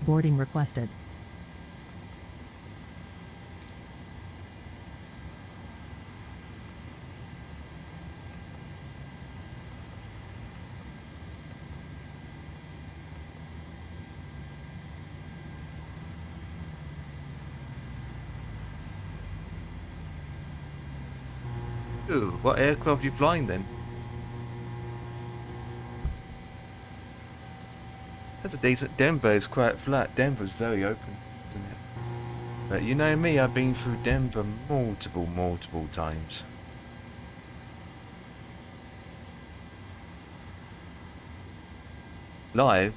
Boarding requested. Ooh, what aircraft are you flying then? That's a decent. Denver is quite flat. Denver's very open, isn't it? But you know me, I've been through Denver multiple times. Live?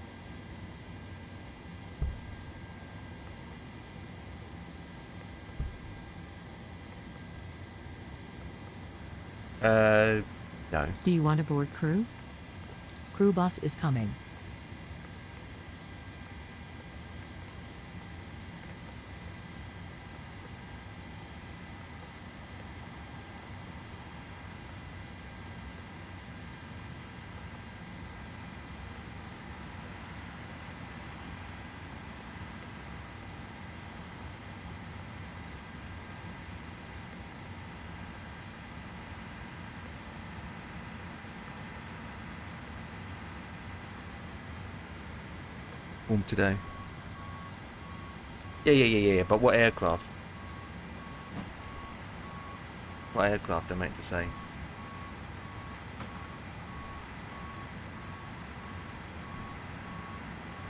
No. Do you want to board crew? Crew bus is coming. Warm today. Yeah. But what aircraft? What aircraft I meant to say?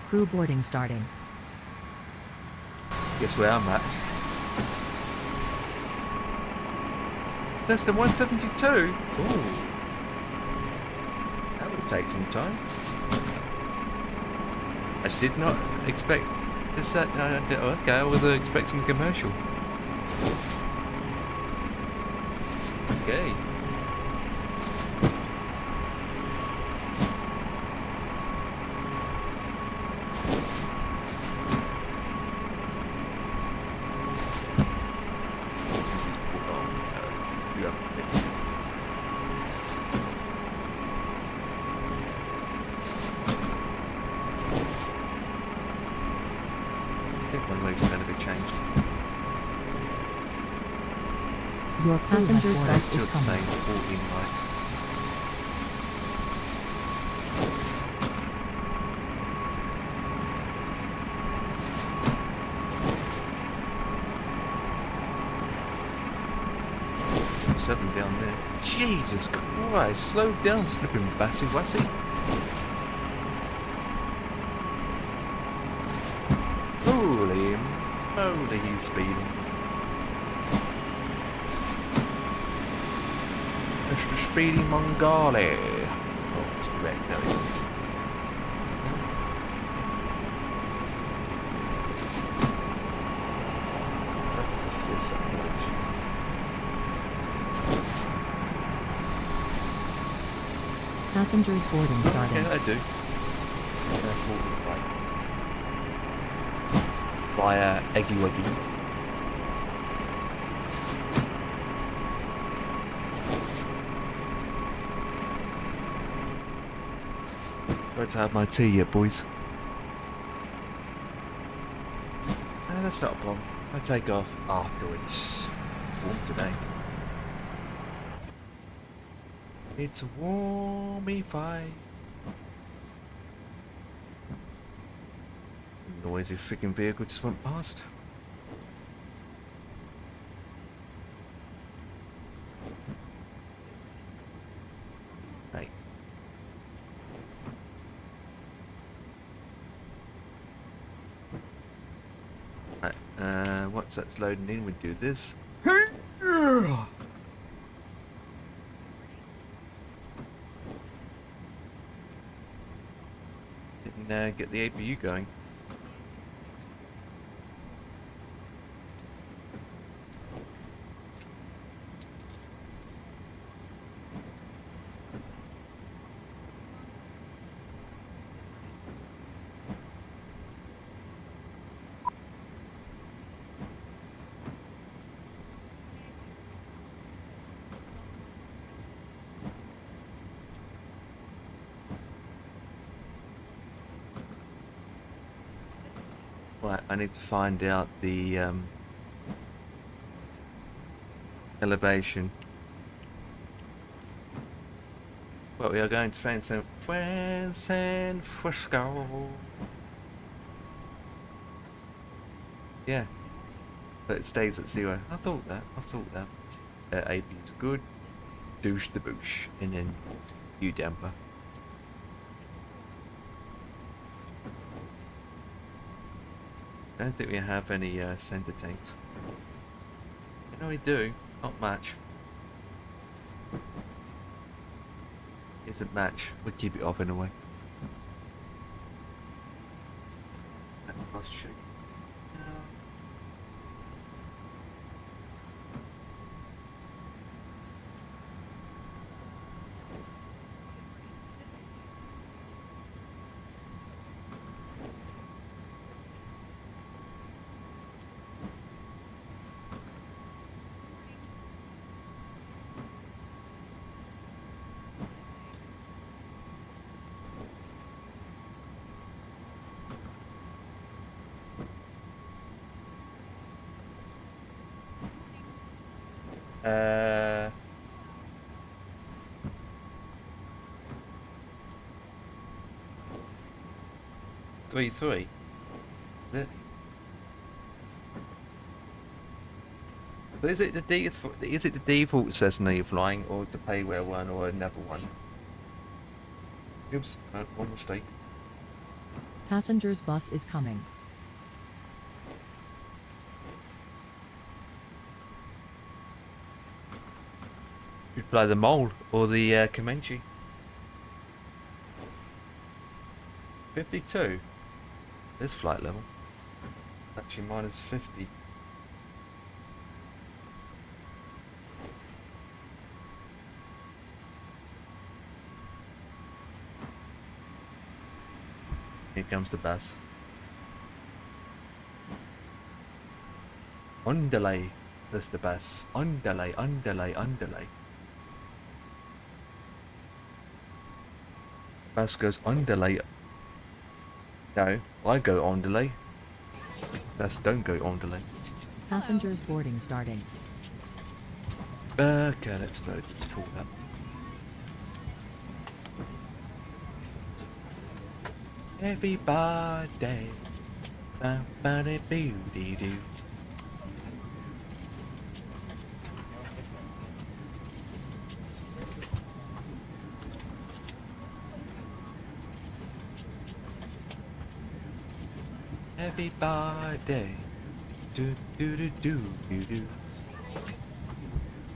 Crew boarding starting. Guess where I'm at. Less than 172? Ooh. That would take some time. I did not expect to set. No, okay, I was expecting a commercial. Okay. Your passenger's bus is coming. Same 14 lights. Seven down there. Jesus Christ! Slow down, flipping bassy wassy. Holy moly, he's speeding. Mr. Speedy Mongoli. Oh, it's correct, that is. Passengers boarding starting. Yeah, I do. Via Eggy Weggy. Got to have my tea yet, boys. No, that's not a problem. I take off afterwards. It's warm today. It's warmify. Noisy freaking vehicle just went past. Hey. Right, once that's loading in, we do this. And get the APU going. Right, I need to find out the elevation. Well, we are going to San Francisco. Yeah, but it stays at 0. I thought that. AP is good. Douche the boosh, and then U damper. I don't think we have any center tanks. You know we do, not much. Isn't match. We'll keep it off anyway. That must shoot. Uh, 3-3. Is it? But is it the default Cessna you're flying, or the payware one, or another one? Oops, one mistake. Passengers bus is coming. You'd fly the Mole or the Comanche. 52. This flight level. Actually, minus 50. Here comes the bus. Underlay. That's the bus. Underlay, underlay, underlay. Bus goes underlay. No, I go underlay. Bus don't go underlay. Passengers boarding starting. Okay, let's call that. Everybody, ba-ba-de boo-dee-doo. Everybody, do do do do do do.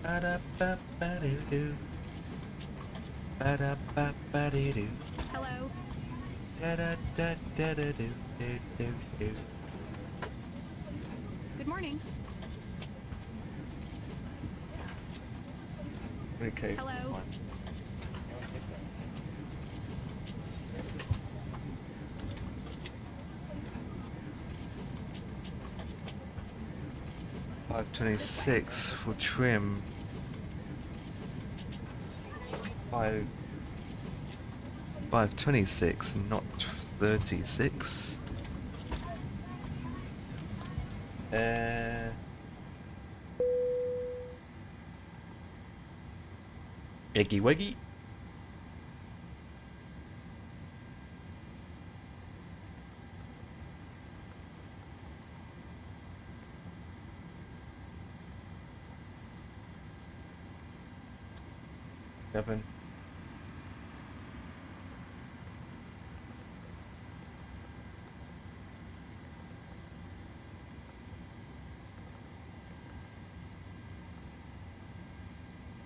Ba da ba ba do do. Ba da ba ba do do. Hello. Da da da da da do do do do. Good morning. Okay. Hello. Fine. $5.26 for trim. 5.26, not 36. Eggy weggy. Seven.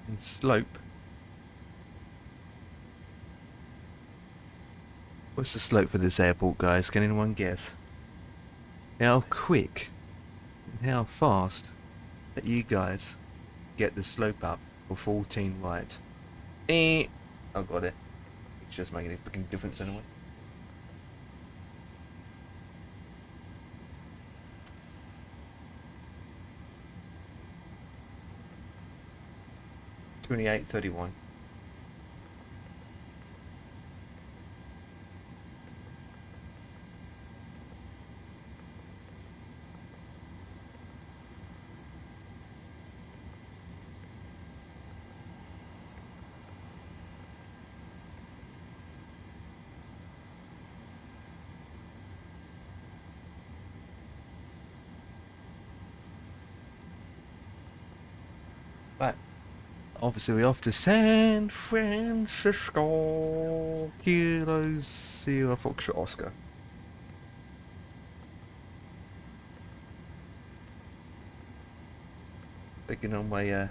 And slope. What's the slope for this airport, guys? Can anyone guess? How quick and how fast that you guys get the slope up for 14 right? I got it. It's just making a freaking difference anyway. $28.31. Obviously, we're off to San Francisco. Kilo Sierra Foxtrot Oscar. Taking on my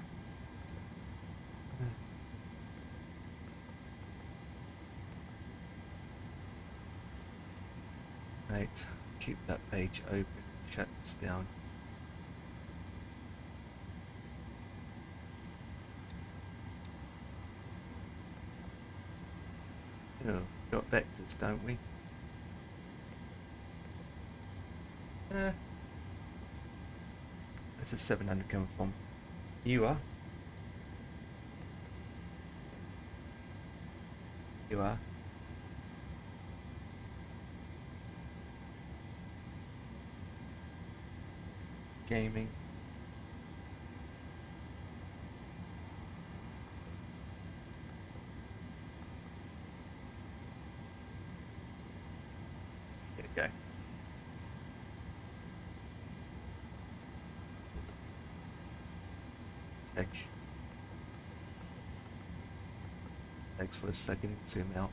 right. Keep that page open. Shut this down. You know, got vectors, don't we? Where's a 700 coming from? You are. You are. Gaming. Here we go. Edge. Thanks for a second. Zoom out.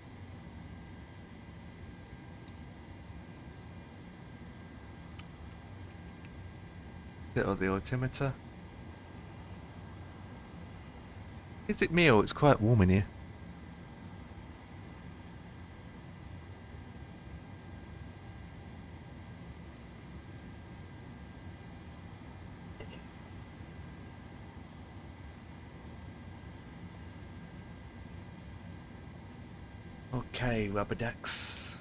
Set of the altimeter. Is it me or it's quite warm in here? Okay, rubber ducks.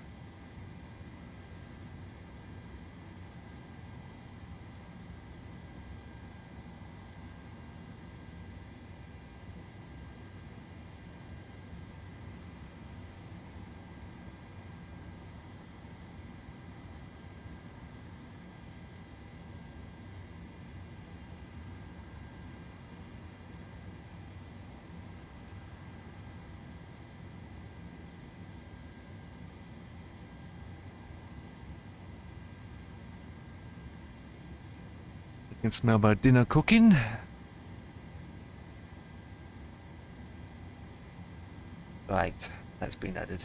You can smell my dinner cooking. Right, that's been added.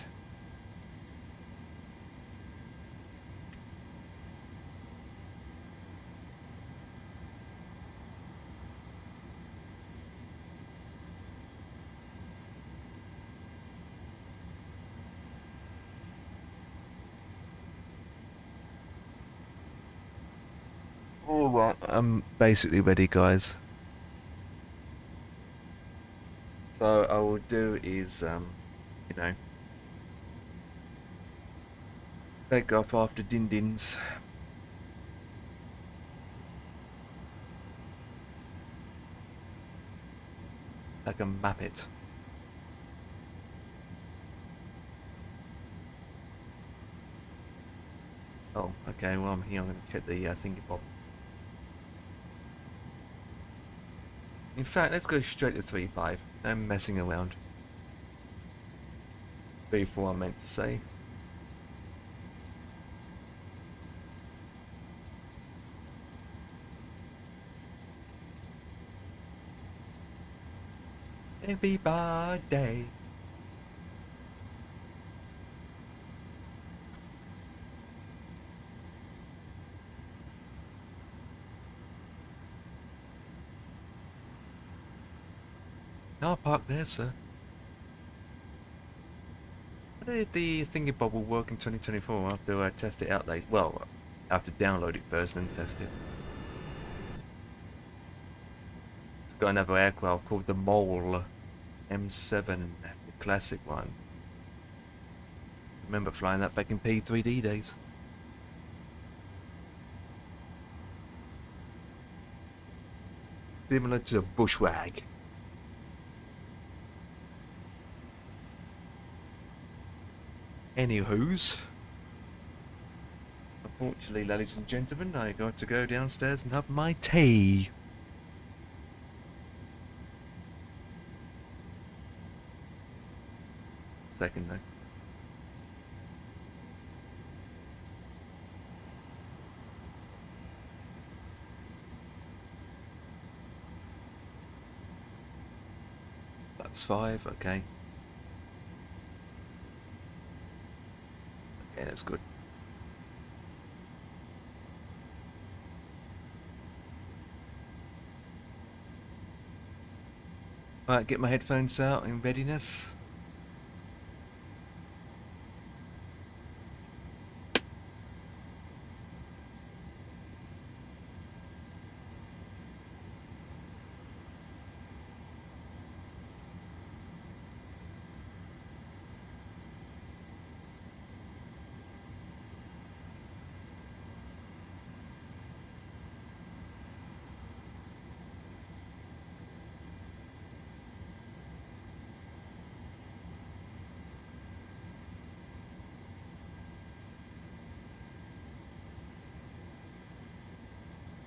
Alright, I'm basically ready, guys. So I will do is, you know, take off after din-dins. I can map it. Oh, okay, well I'm here, I'm going to check the thingy bob. In fact, let's go straight to 3.5. No messing around. 3.4 I meant to say. Everybody. I'll park there, sir. How did the thingy bob will work in 2024 after I test it out later? Well, I have to download it first and test it. It's got another aircraft called the Mole M7, the classic one. Remember flying that back in P3D days. Similar to a bushwag. Anywho's. Unfortunately, ladies and gentlemen, I got to go downstairs and have my tea. Second though. That's 5, okay. Okay, that's good. Alright, get my headphones out in readiness.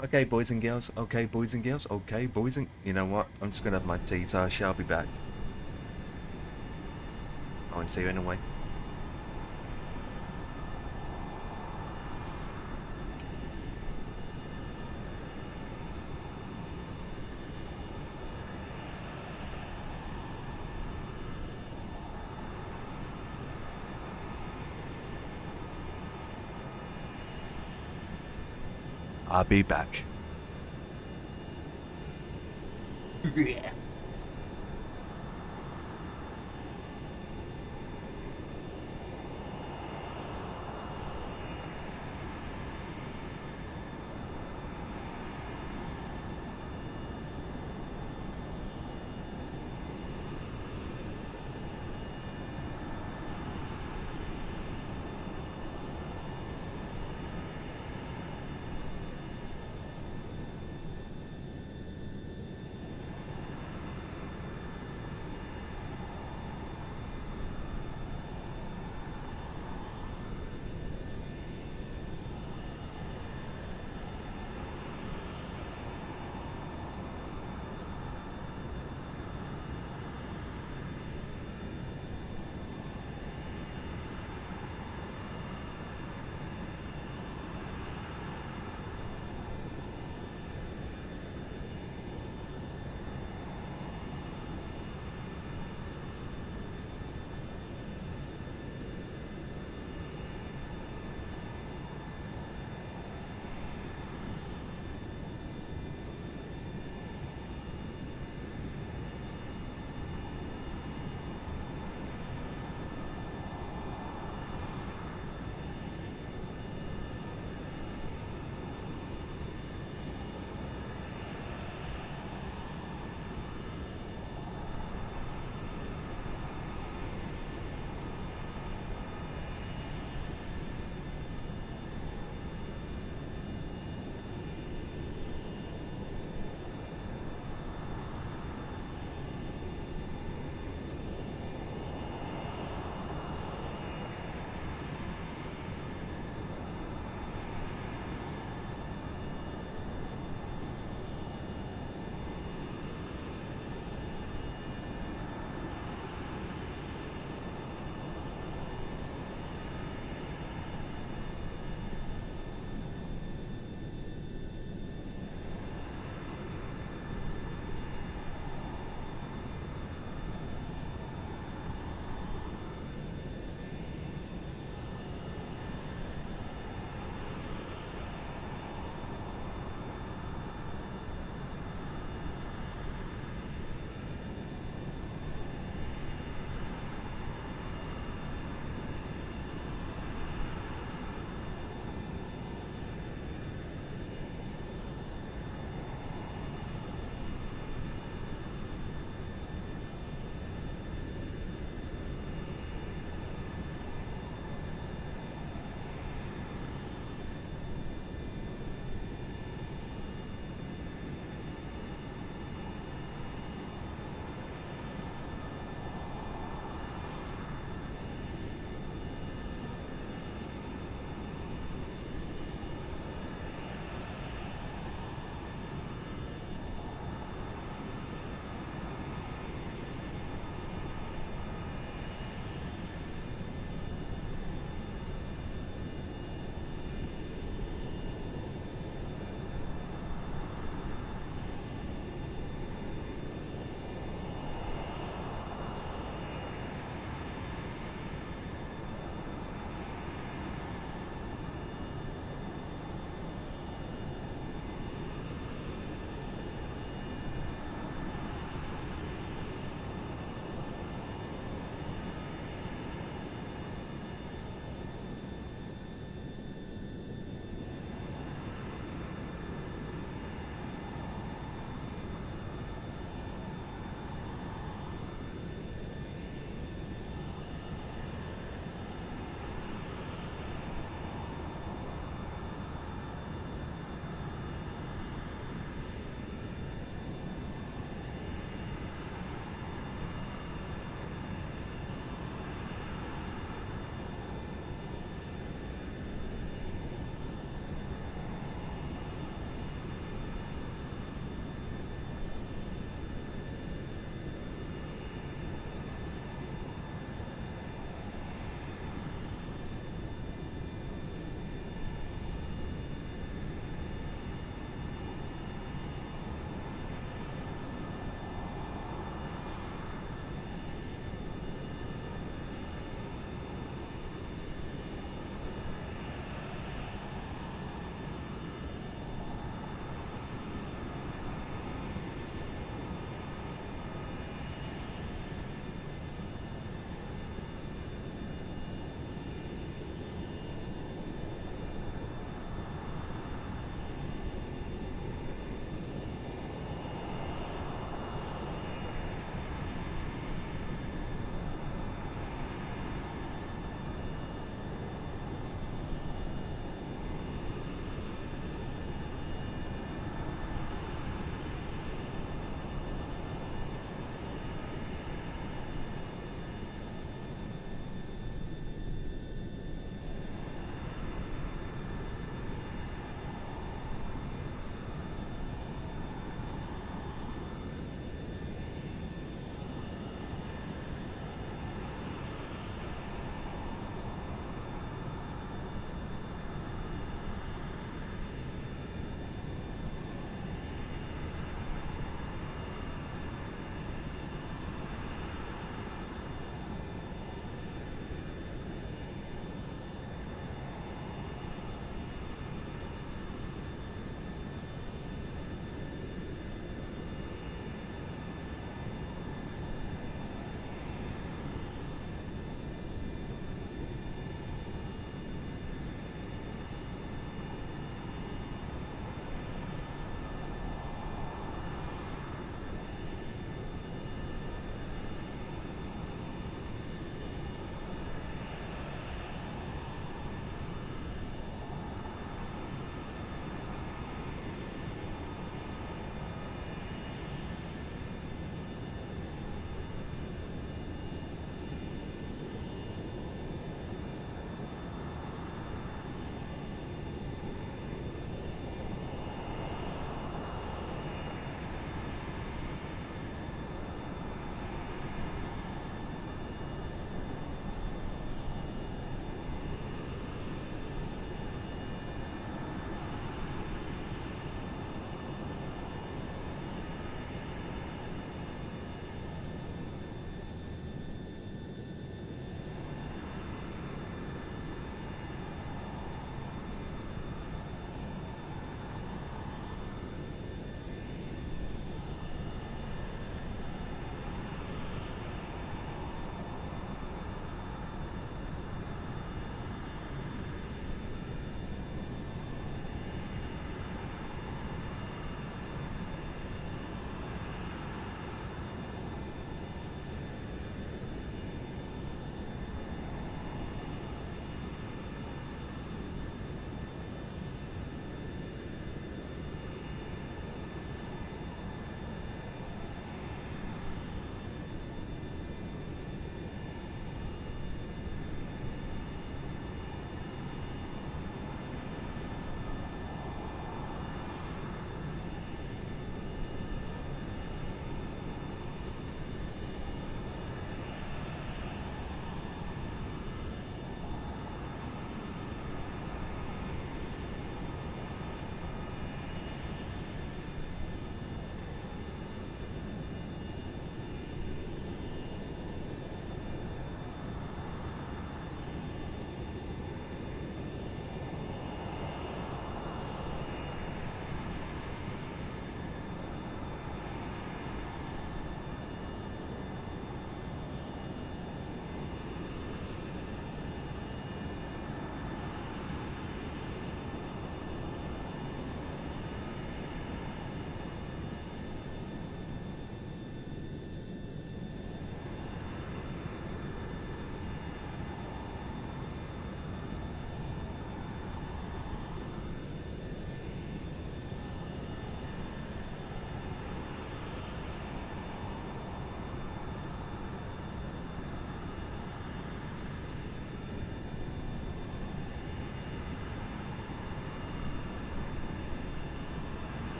Okay, boys and girls. Okay, boys and girls. Okay, boys and... You know what? I'm just going to have my tea, so I shall be back. I won't see you anyway. I'll be back. Yeah.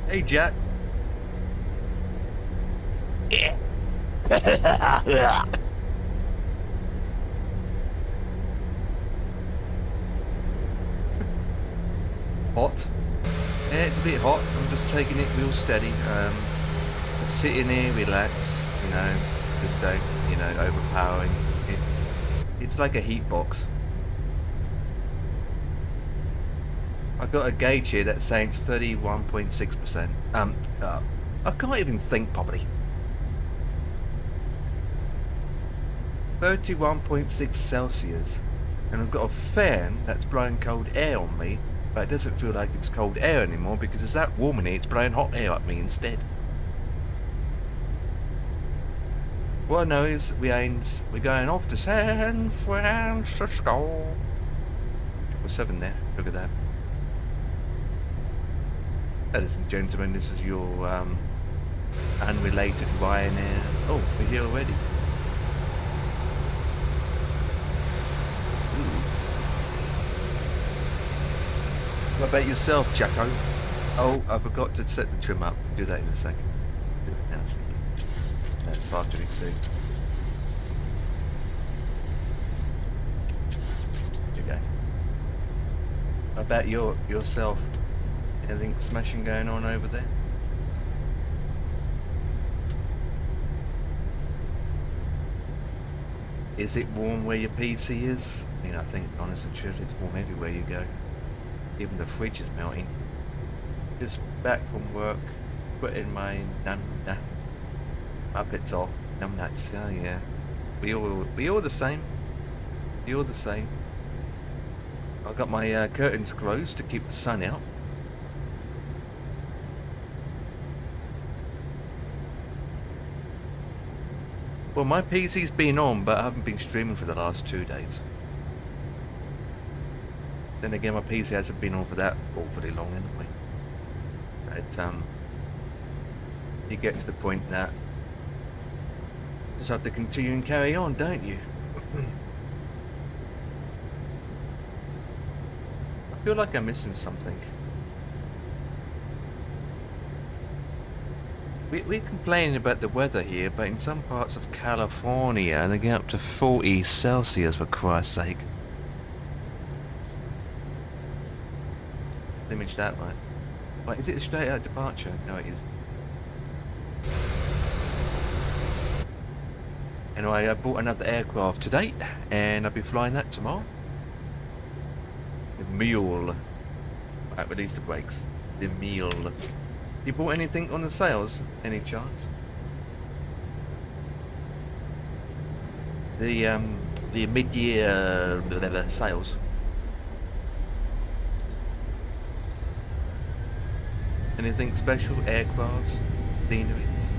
Hey, Jack. Hot. Yeah, it's a bit hot. I'm just taking it real steady. Just sitting here, relax. You know, just don't, overpowering. It's like a heat box. I've got a gauge here that's saying it's 31.6%. I can't even think properly. 31.6 Celsius. And I've got a fan that's blowing cold air on me, but it doesn't feel like it's cold air anymore because it's that warm in here, it's blowing hot air at me instead. What I know is we're going off to San Francisco. 7 there, look at that. Ladies and gentlemen, this is your unrelated Ryanair. Oh, we're here already. Ooh. What about yourself, Jacko? Oh, I forgot to set the trim up. Do that in a second. Do it now. That's far too soon. There you go. What about yourself? Anything smashing going on over there? Is it warm where your PC is? I think, honest and truth, it's warm everywhere you go. Even the fridge is melting. Just back from work, put in my Muppets off, nuts. Oh yeah, we all the same. We all the same. I've got my curtains closed to keep the sun out. Well, my PC's been on, but I haven't been streaming for the last 2 days. Then again, my PC hasn't been on for that awfully long anyway. But you get to the point that you just have to continue and carry on, don't you? I feel like I'm missing something. We're complaining about the weather here, but in some parts of California, they get up to 40 Celsius, for Christ's sake. Image that way. Wait, is it a straight out departure? No, it is. Anyway, I bought another aircraft today, and I'll be flying that tomorrow. The Mule. Right, release the brakes. The Mule. You bought anything on the sales? Any chance? The mid-year sales. Anything special? Aircrafts? Sceneries?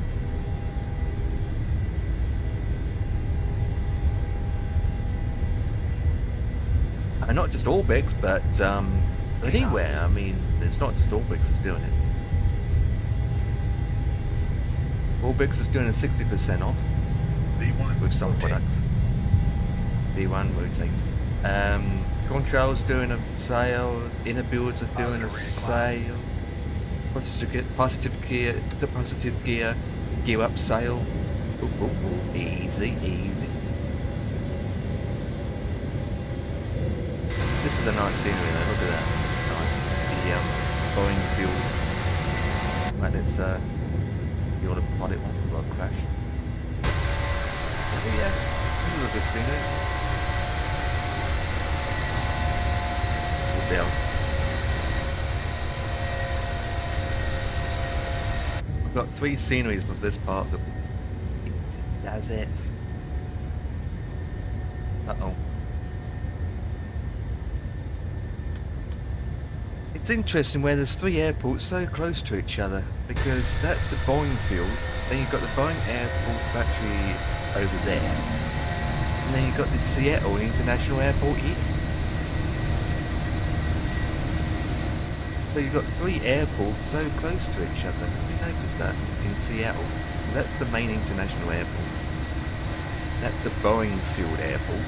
Not just Orbix, but anywhere. I mean, it's not just Orbix that's doing it. Orbix is doing a 60% off with some products. B1 rotate. Contrail's doing a sale. Inner Builds are doing a sale. Positive gear up sale. Ooh, easy. This is a nice scenery though. Look at that. This is nice. The Boeing fuel. Right, let's the autopilot one will crash. But yeah, this is a good scenery. We're down. I've got 3 sceneries with this part of the... That's it. Uh-oh. It's interesting where there's 3 airports so close to each other, because that's the Boeing field, then you've got the Boeing airport factory over there, and then you've got the Seattle International Airport here. So you've got 3 airports so close to each other. Have you noticed that in Seattle? That's the main international airport. That's the Boeing field airport,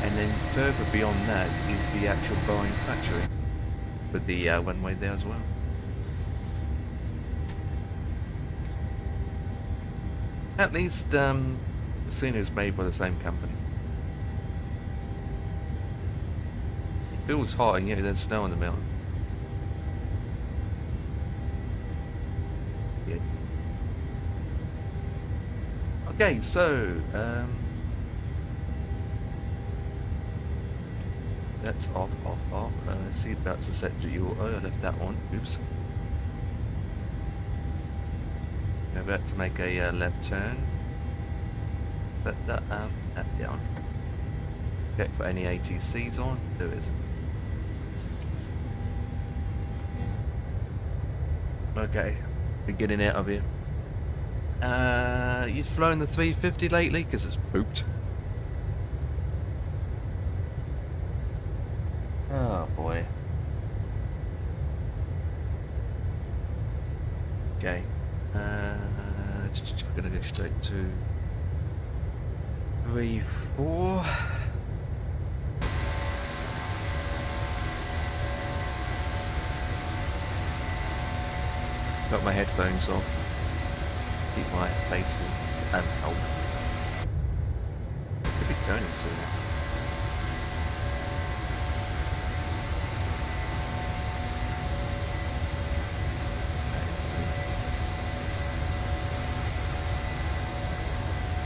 and then further beyond that is the actual Boeing factory, with the runway there as well. At least the scenery is made by the same company. It feels hot and yet there's snow on the mountain. Yeah. Okay, so that's off. Seatbelts are set to auto. I left that on. Oops. We're about to make a left turn. Let that down. Check for any ATCs on. There isn't. Okay, we're getting out of here. You've flown the 350 lately? Because it's pooped. Oh boy. Okay. We're gonna go straight to 3-4. Got my headphones off. Keep my face warm and cold. Could be turning soon.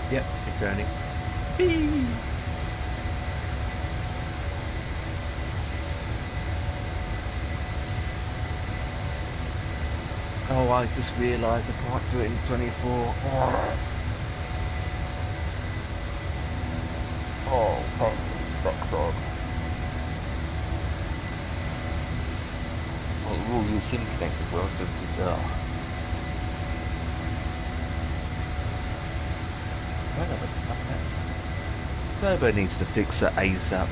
Yep, returning. Whee! Oh, I just realised I can't do it in 24. Oh, backside. Oh, all your SIM connected well to Turbo needs to fix that ASAP.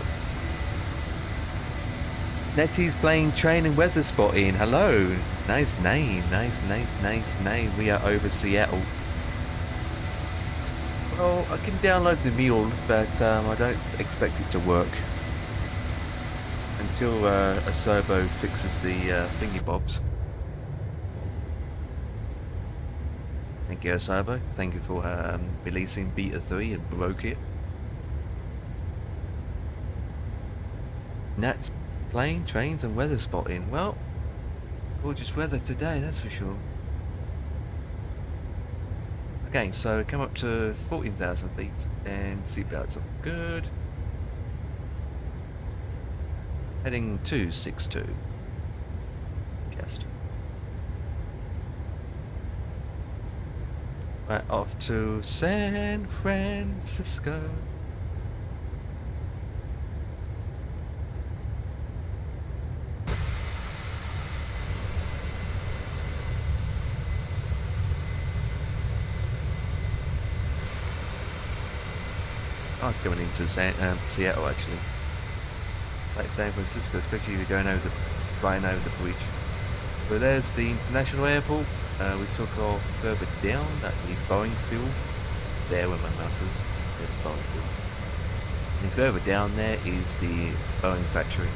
Nettie's playing train and weather spotting. Hello. Nice name. Nice name. We are over Seattle. Well, I can download the mule, but I don't expect it to work until a Serbo fixes the thingy bobs. Thank you, Serbo. Thank you for releasing Beta 3 and broke it. Nat's playing trains and weather spotting. Well, gorgeous weather today, that's for sure. Okay, so come up to 14,000 feet and seatbelts are good. Heading 262. Just. Right, off to San Francisco. I was going into Seattle actually. Like San Francisco, especially if you're going over flying over the bridge. So there's the international airport. We took off further down at the Boeing field. It's there where my mouse is. There's the Boeing field. And further down there is the Boeing factory.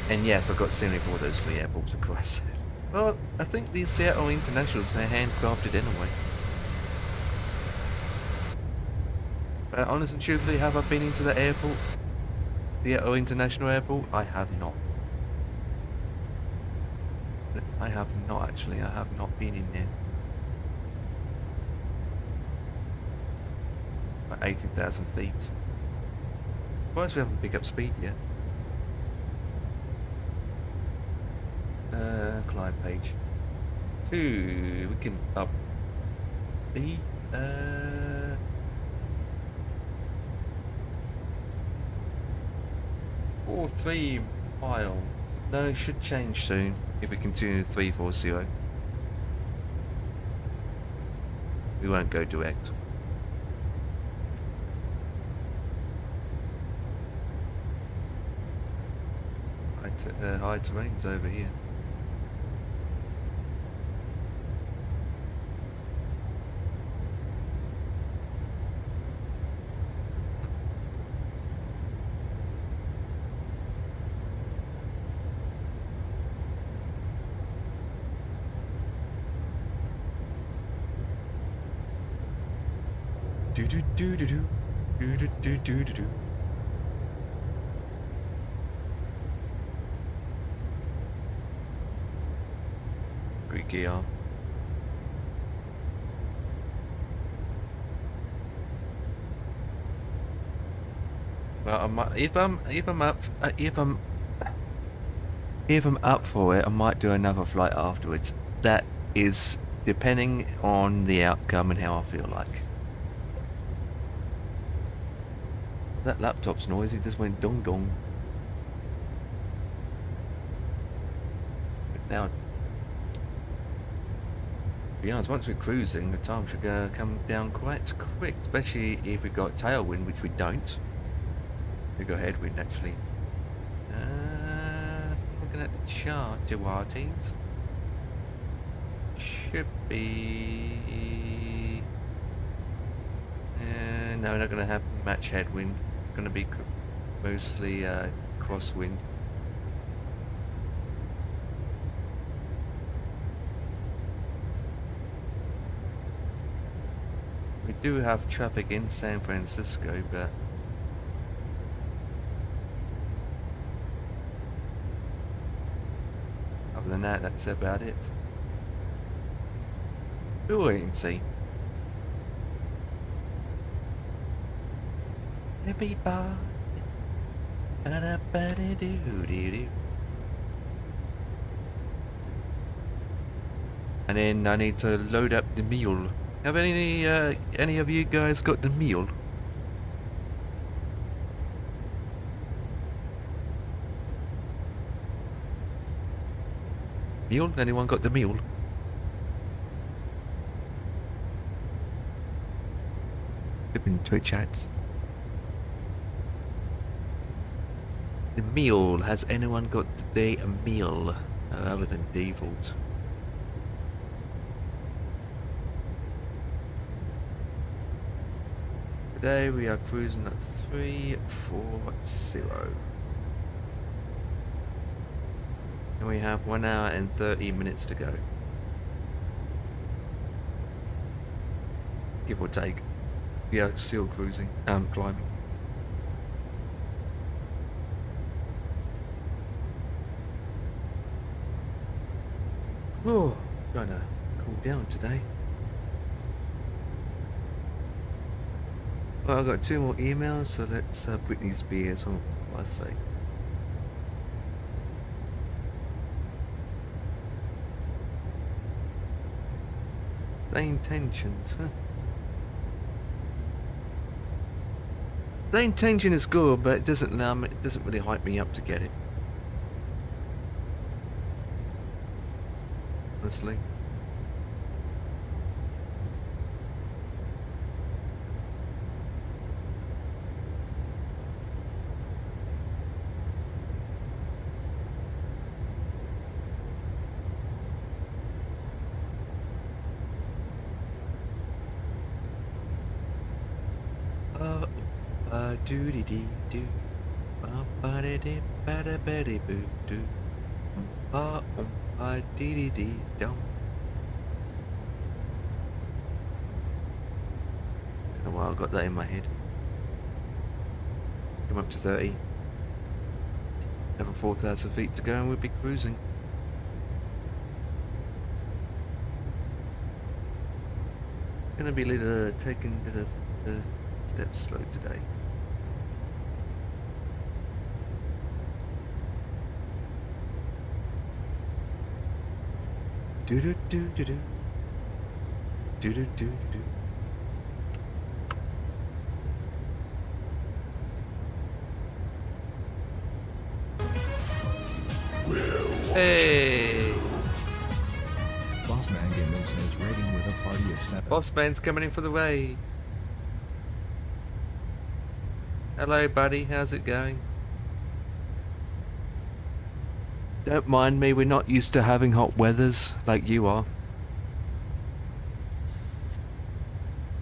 And yes, I've got scenery for those three airports across. Well, I think the Seattle Internationals are handcrafted anyway. But honestly and truthfully, have I been into the airport? Seattle International Airport? I have not. I have not actually, I have not been in there. About 18,000 feet. Surprised we haven't picked up speed yet. Climb page. 2, we can up speed. 3 miles. No, it should change soon if we continue 340. We won't go direct. High terrain's over here. Do do do do do. Do do do do do do. Greek gear. Well, I might, if I'm up for it, I might do another flight afterwards. That is depending on the outcome and how I feel like. That laptop's noisy, just went dong dong. Now, to be honest, once we're cruising, the time should come down quite quick, especially if we've got tailwind, which we don't. We've got headwind, actually. Looking at the chart, Duartines. Should be... no, we're not going to have match headwind. It's going to be mostly crosswind. We do have traffic in San Francisco, but other than that, that's about it. We'll wait and see. Everybody, ba-da-ba-da-doo-doo-doo. And then I need to load up the meal. Have any of you guys got the meal? Meal? Anyone got the meal? Open Twitch chats. The meal. Has anyone got the meal other than default? Today we are cruising at 340. And we have 1 hour and 30 minutes to go. Give or take. Yeah, still cruising. Climbing. Oh, trying to cool down today. Well, I've got 2 more emails, so let's Britney Spears on, I say. Same tensions, huh? Same tension is good, but it doesn't really hype me up to get it. Honestly. Doody dee doo, ba dee dee ba da ba dee boo doo, ba dee dee dee dum. Don't know why I got that in my head. Come up to 30. Have 4,000 feet to go and we'll be cruising. Gonna be taking the steps slow today. Do do do do do. Do do do do. Hey! Bossman Gaming says rating with a party of 7. Bossman's coming in for the raid. Hello, buddy. How's it going? Don't mind me. We're not used to having hot weathers like you are.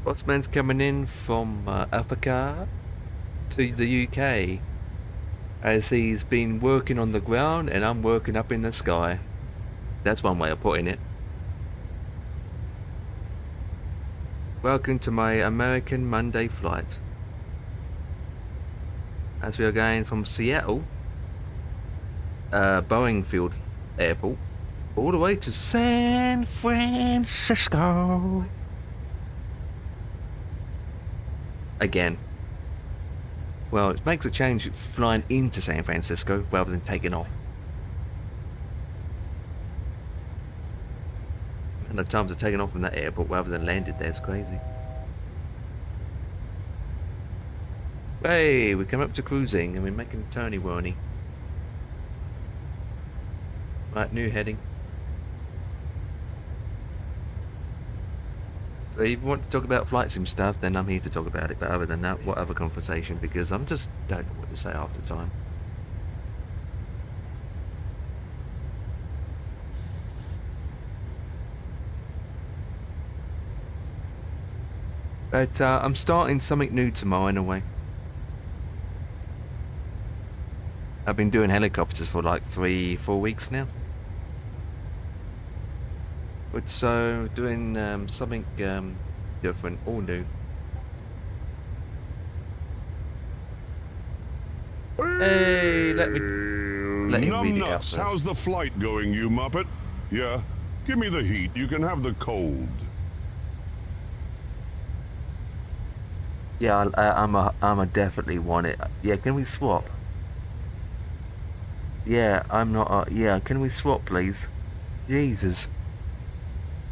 Bossman's coming in from Africa to the UK, as he's been working on the ground and I'm working up in the sky. That's one way of putting it. Welcome to my American Monday flight. As we are going from Seattle, Boeing Field Airport, all the way to San Francisco. Again. Well, it makes a change flying into San Francisco rather than taking off. And the times of taking off from that airport rather than landed there is crazy. Hey, we come up to cruising and we're making turny-whirny. Right, new heading. So if you want to talk about flight sim stuff, then I'm here to talk about it. But other than that, what other conversation? Because I'm just don't know what to say half the time. But I'm starting something new tomorrow in a way. I've been doing helicopters for like 3-4 weeks now. But so doing something different, all new. Hey, let him read it out Numbnuts, first. how's the flight going, you muppet? Yeah, give me the heat. You can have the cold. Yeah, I'm a definitely want it. Yeah, can we swap? Yeah, I'm not. Yeah, can we swap, please? Jesus.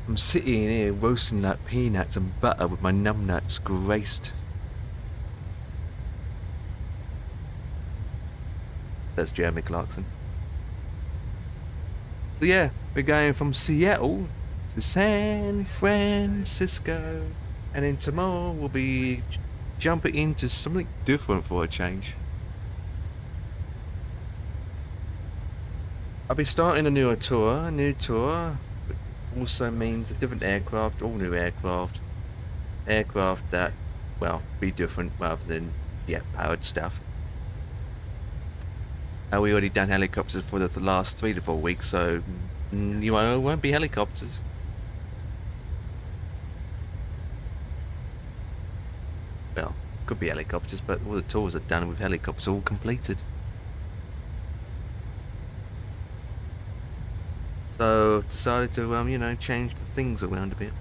I'm sitting here roasting like peanuts and butter with my numbnuts graced. That's Jeremy Clarkson. So yeah, we're going from Seattle to San Francisco. And then tomorrow we'll be jumping into something different for a change. I'll be starting a new tour. A new tour also means a different aircraft, all new aircraft. Aircraft that, well, be different rather than, yeah, powered stuff. We already done helicopters for the last 3 to 4 weeks, so you won't be helicopters. Well, could be helicopters, but all the tours are done with helicopters all completed. So decided to you know, change the things around a bit.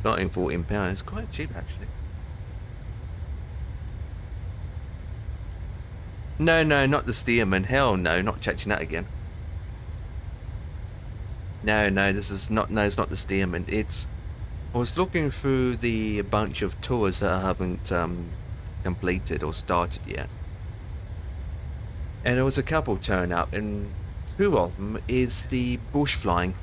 Starting £14, quite cheap actually. No, not the Stearman. Hell no, not touching that again. No, this is not. No, it's not the Stearman. It's. I was looking through a bunch of tours that I haven't completed or started yet, and there was a couple turn up, and 2 of them is the bush flying.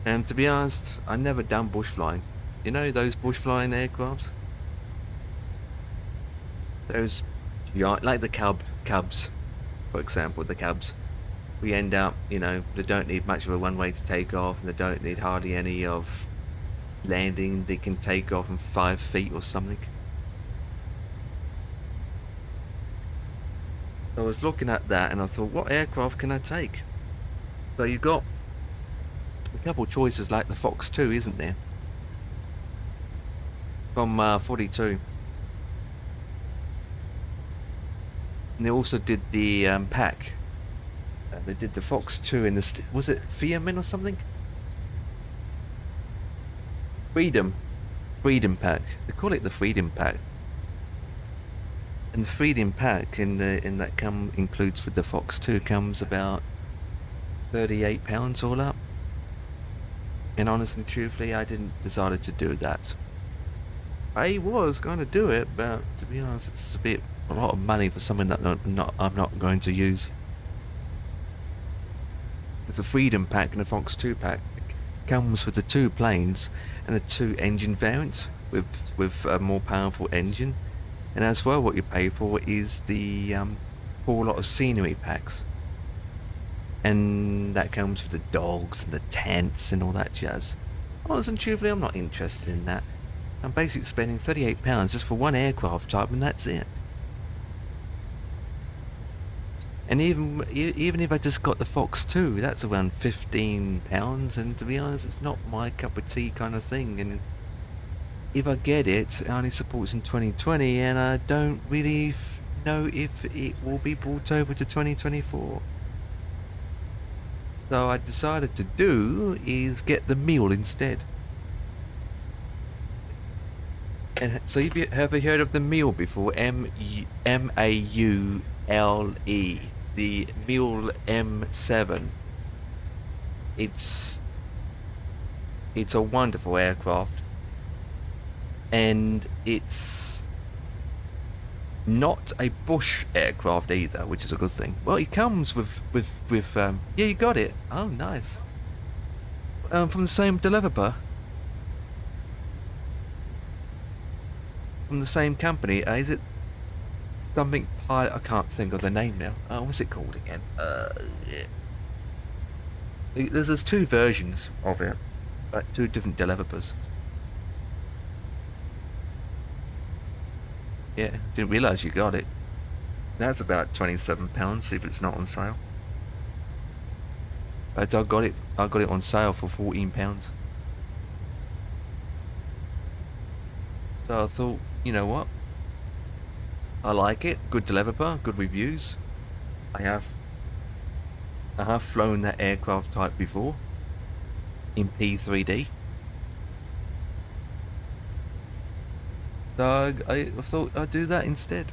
And to be honest, I never done bush flying. You know those bush flying aircrafts? Those, like the Cubs, for example, the Cubs. We end up, you know, they don't need much of a runway to take off, and they don't need hardly any of landing. They can take off in 5 feet or something. So I was looking at that, and I thought, what aircraft can I take? So you've got a couple of choices like the Fox 2, isn't there? From 42. And they also did the pack. They did the Fox 2 in the... was it Fearman or something? Freedom pack. They call it the Freedom pack. And the Freedom pack in that includes with the Fox 2 comes about £38 all up. And honestly and truthfully, I didn't decided to do that. I was going to do it, but to be honest, it's a lot of money for something that I'm not going to use. The Freedom pack and the Fox 2 pack comes with the 2 planes and the 2 engine variants with a more powerful engine, and as well what you pay for is the whole lot of scenery packs, and that comes with the dogs and the tents and all that jazz. Honestly and truthfully, I'm not interested in that. I'm basically spending £38 just for one aircraft type, and that's it. And even if I just got the Fox 2, that's around £15, and to be honest, it's not my cup of tea kind of thing. And if I get it, it only supports in 2020, and I don't really know if it will be brought over to 2024. So I decided to do is get the meal instead. And so have you heard of the meal before? M-A-U-L-E. The Mule M7. It's a wonderful aircraft, and it's not a bush aircraft either, which is a good thing. Well, it comes with yeah, you got it. Oh, nice. From the same developer, from the same company. Is it something pilot? I can't think of the name now. What's it called again? Yeah. There's two versions of it, but two different developers. Yeah, didn't realise you got it. That's about £27 if it's not on sale. But I got it on sale for £14. So I thought, you know what? I like it. Good developer, good reviews. I have flown that aircraft type before in P3D. So I thought I'd do that instead.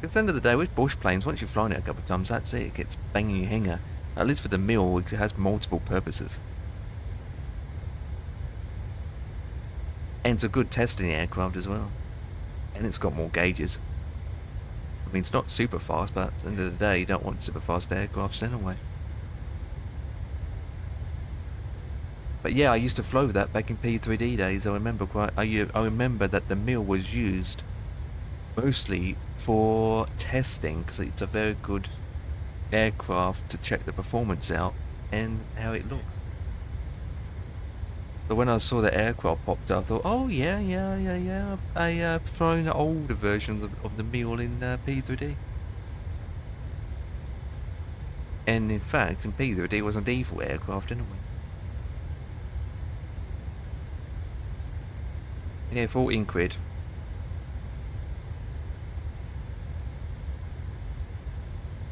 At the end of the day, with bush planes, once you've flown it a couple of times, that's it. It gets banging your hanger. At least for the meal, it has multiple purposes. And it's a good testing aircraft as well. And it's got more gauges. I mean, it's not super fast, but at the end of the day, you don't want super fast aircrafts anyway. But yeah, I used to flow that back in P3D days. I remember that the mill was used mostly for testing, because it's a very good aircraft to check the performance out and how it looks. So when I saw the aircraft popped up, I thought, oh yeah. I've flown the older versions of the mill in P3D. And in fact, in P3D it was a default aircraft anyway. Yeah, 14 quid.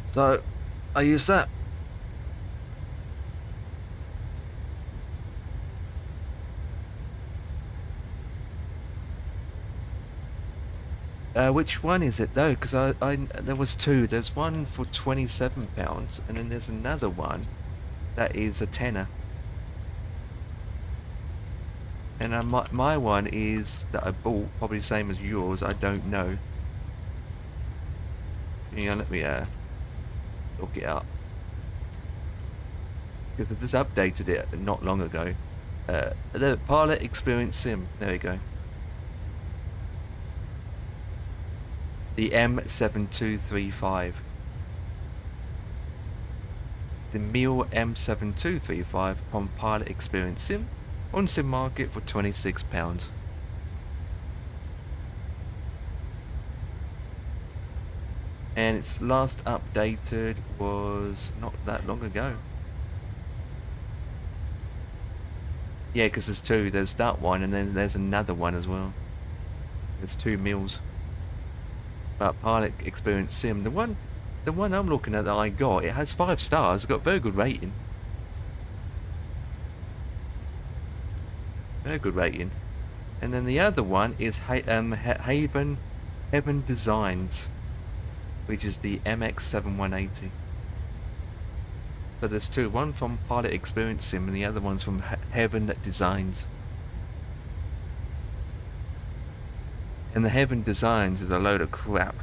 So, I used that. Which one is it though? Because there was two. There's one for £27, and then there's another one that is a tenner. And my one is that I bought, probably the same as yours. I don't know. Hang on, let me look it up, because I just updated it not long ago. The Pilot Experience Sim. There we go. The M7235. The Mule M7235 from Pilot Experience Sim on Sim Market for £26. And its last updated was not that long ago. Yeah, because there's two. There's that one, and then there's another one as well. There's two meals. But Pilot Experience Sim, the one I'm looking at that I got, it has 5 stars. It's got very good rating. Very good rating. And then the other one is Heaven Designs, which is the MX-7180. So there's two. One from Pilot Experience Sim, and the other one's from Heaven Designs. And the Heaven Designs is a load of crap.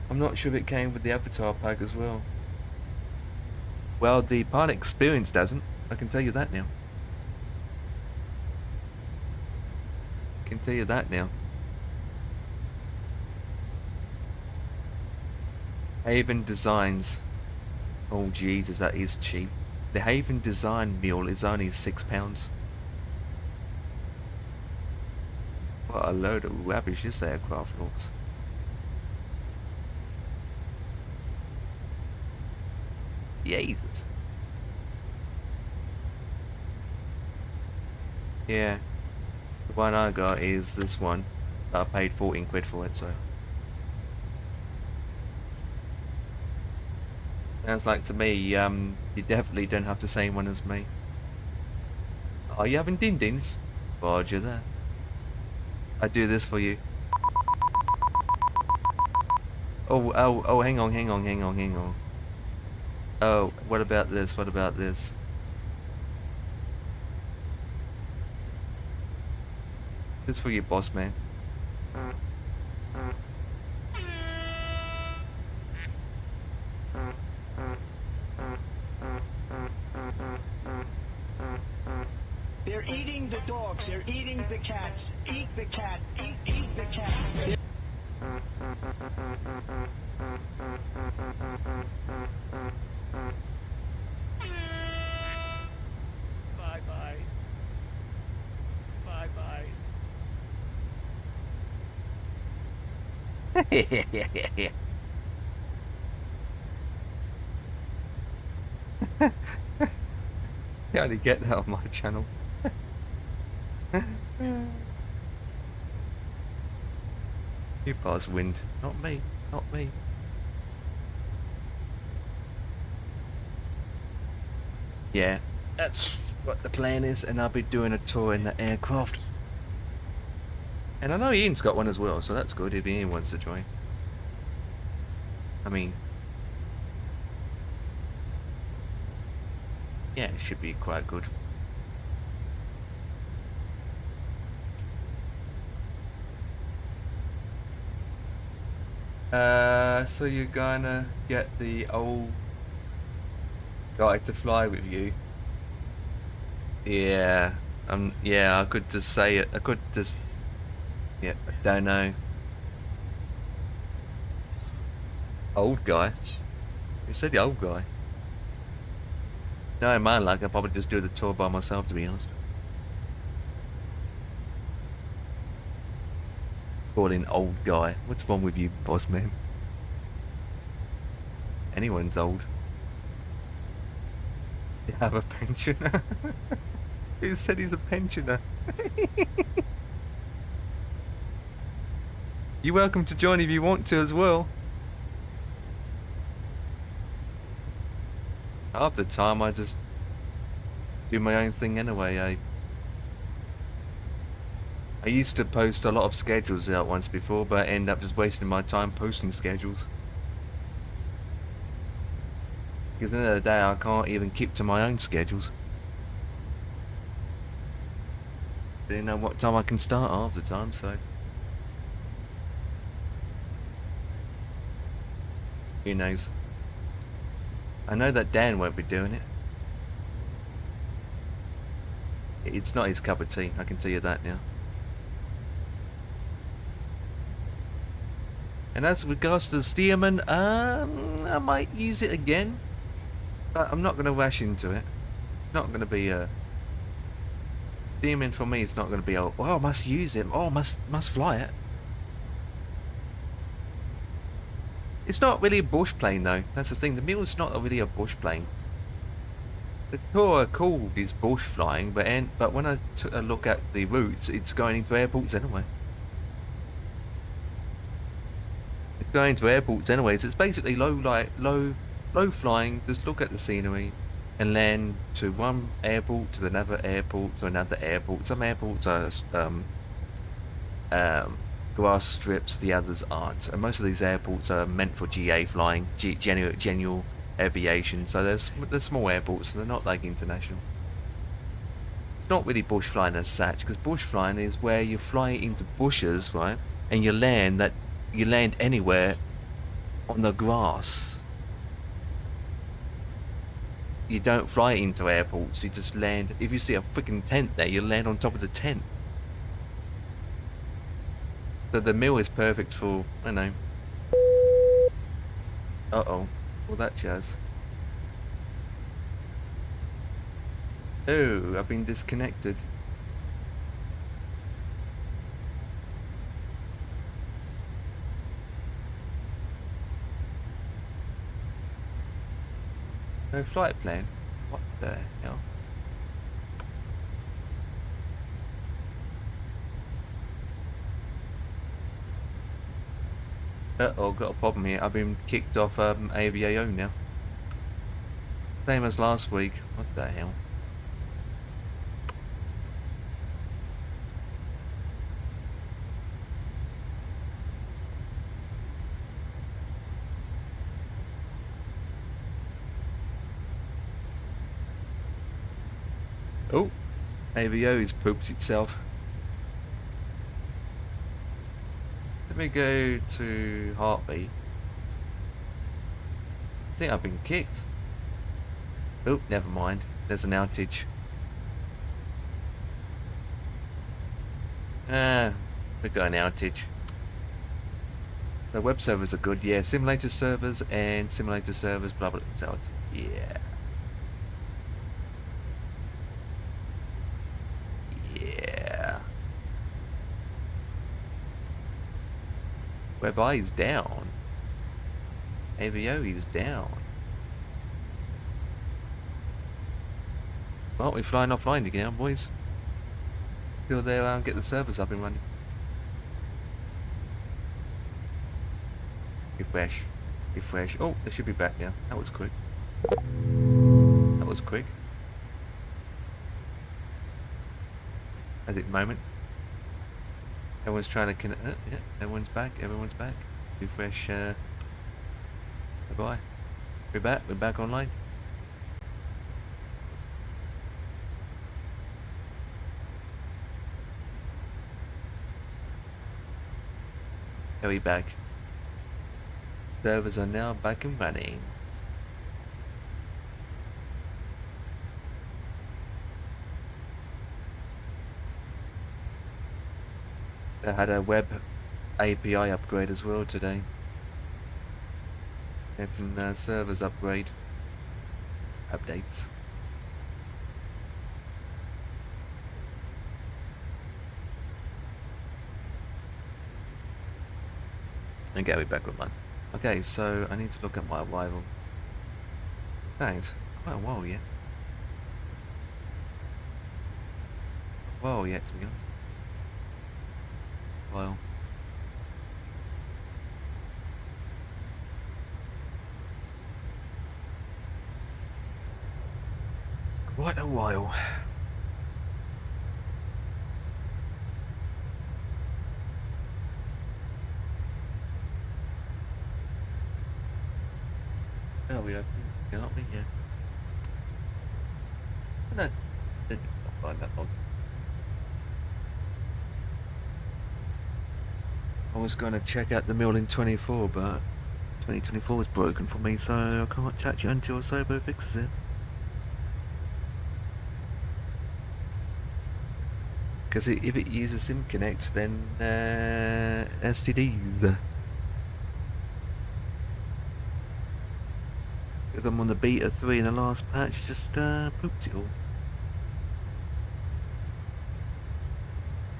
I'm not sure if it came with the Avatar pack as well. Well, the Pilot Experience doesn't. I can tell you that now. Haven Designs. Oh Jesus, that is cheap. The Haven Design meal is only £6. What a load of rubbish this aircraft looks. Jesus. Yeah. The one I got is this one. I paid 14 quid for it, so. Sounds like to me, you definitely don't have the same one as me. Are you having din-dins? Roger that. I do this for you. Oh, hang on. Oh, what about this? What about this? This for you, boss man. They're eating the dogs. They're eating the cats. Eat the cat. Eat the cat. Bye-bye. Bye-bye. You only get that on my channel. You pass wind, not me, not me. Yeah, that's what the plan is, and I'll be doing a tour in the aircraft. And I know Ian's got one as well, so that's good if Ian wants to join. I mean, yeah, it should be quite good. So you're gonna get the old guy to fly with you? Yeah, yeah, I could just say it. I could just, yeah, I don't know. Old guy? You said the old guy. No, man, like I'll probably just do the tour by myself, to be honest. Calling old guy. What's wrong with you, boss man? Anyone's old. You have a pensioner? Who said he's a pensioner? You're welcome to join if you want to as well. Half the time I just do my own thing anyway. I used to post a lot of schedules out once before, but I end up just wasting my time posting schedules. Because at the end of the day, I can't even keep to my own schedules. I don't know what time I can start half the time, so. Who knows? I know that Dan won't be doing it. It's not his cup of tea, I can tell you that now. And as regards to the Stearman, I might use it again. But I'm not going to rush into it. It's not going to be a... Stearman for me, it's not going to be a, oh, I must use it. Oh, must fly it. It's not really a bush plane though. That's the thing. The Mule is not really a bush plane. The tour called is bush flying, but when I took a look at the routes, it's going into airports anyway. It's going to airports anyway, so it's basically low flying. Just look at the scenery, and land to one airport, to another airport, to another airport. Some airports are grass strips, the others aren't, and most of these airports are meant for GA flying, general aviation, so they're small airports, so they're not like international. It's not really bush flying as such, because bush flying is where you fly into bushes, right, and you land anywhere on the grass. You don't fly into airports, you just land. If you see a freaking tent there, you land on top of the tent. So the mill is perfect for, I don't know. Uh-oh. All that jazz. Oh, I've been disconnected. No flight plan? What the hell? Uh-oh, got a problem here. I've been kicked off IVAO now. Same as last week. What the hell? Oh, AVO's pooped itself. Let me go to heartbeat. I think I've been kicked. Oh, never mind. There's an outage. We've got an outage. So web servers are good, yeah. Simulator servers and simulator servers, blah blah blah. Yeah. Yeah. WebI is down. AVO is down. Well, we're flying offline again, boys. Till they get the servers up and running. Refresh. Refresh. Oh, they should be back now. That was quick. That was quick. At the moment. Everyone's trying to connect. Yeah, everyone's back. Everyone's back. Refresh. Bye-bye. We're back. We're back online. Are we back? Servers are now back and running. I had a web API upgrade as well today. Had some servers upgrade updates. And get me back online. Okay, so I need to look at my arrival. Thanks. Quite a while yet. Well, yet to be honest. Well. Quite a while. Oh, we open, aren't we? Yeah. No, didn't find that long. I was going to check out the mill in 24, but 2024 was broken for me, so I can't touch it until Sobo fixes it. Because if it uses SIM Connect, then STDs. If I'm on the beta 3 in the last patch, just pooped it all.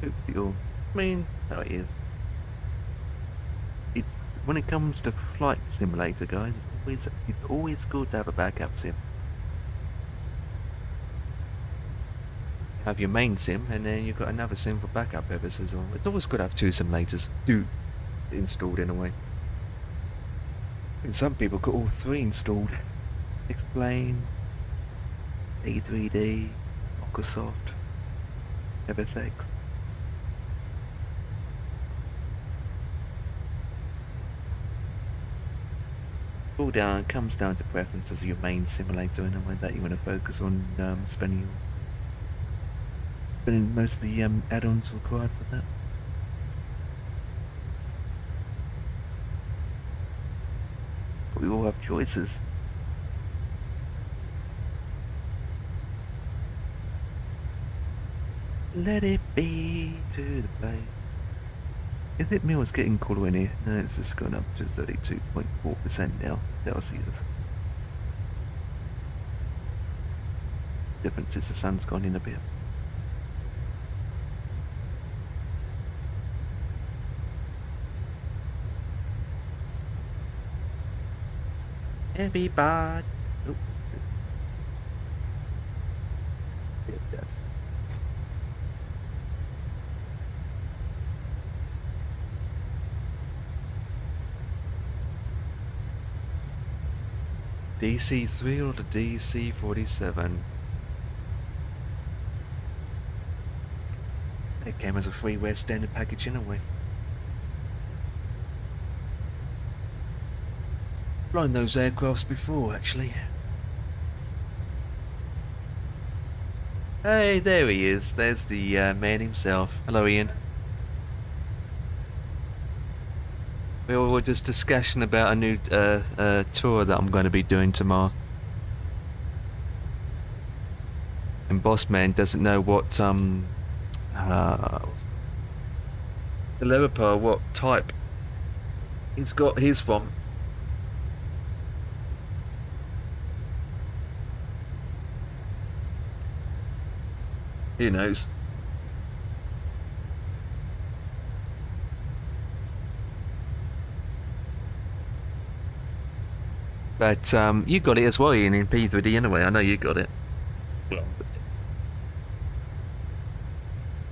Pooped it all. I mean, how it is. It's, when it comes to flight simulator, guys, it's always good to have a backup sim. Have your main sim, and then you've got another sim for backup purposes. Or it's always good to have two simulators installed in a way. And some people got all three installed. Explain, E3D, Microsoft, FSX. All down comes down to preferences of your main simulator and the way that you want to focus on spending most of the add-ons required for that. But we all have choices. Let it be to the play. Is it Mills getting cooler in here? No, it's just gone up to 32.4% now. Celsius. Difference is the sun's gone in a bit. Everybody. Oh. It does. DC-3 or the DC-47? It came as a freeware standard package anyway. Flown those aircrafts before, actually. Hey, there he is. There's the man himself. Hello, Ian. We were just discussing about a new tour that I'm going to be doing tomorrow. And Bossman doesn't know what the developer, what type he's got his from. Who knows? But you got it as well, Ian, in P3D anyway. I know you got it.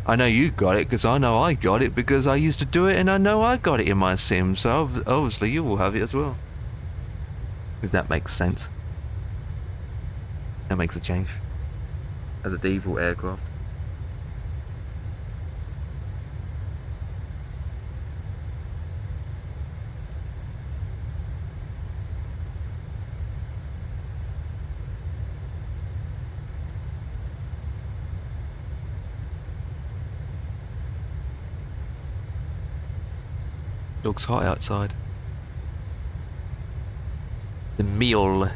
I know you got it because I know I got it because I used to do it and I know I got it in my sim. So obviously you will have it as well. If that makes sense. That makes a change. As a default aircraft. Looks hot outside. The meal.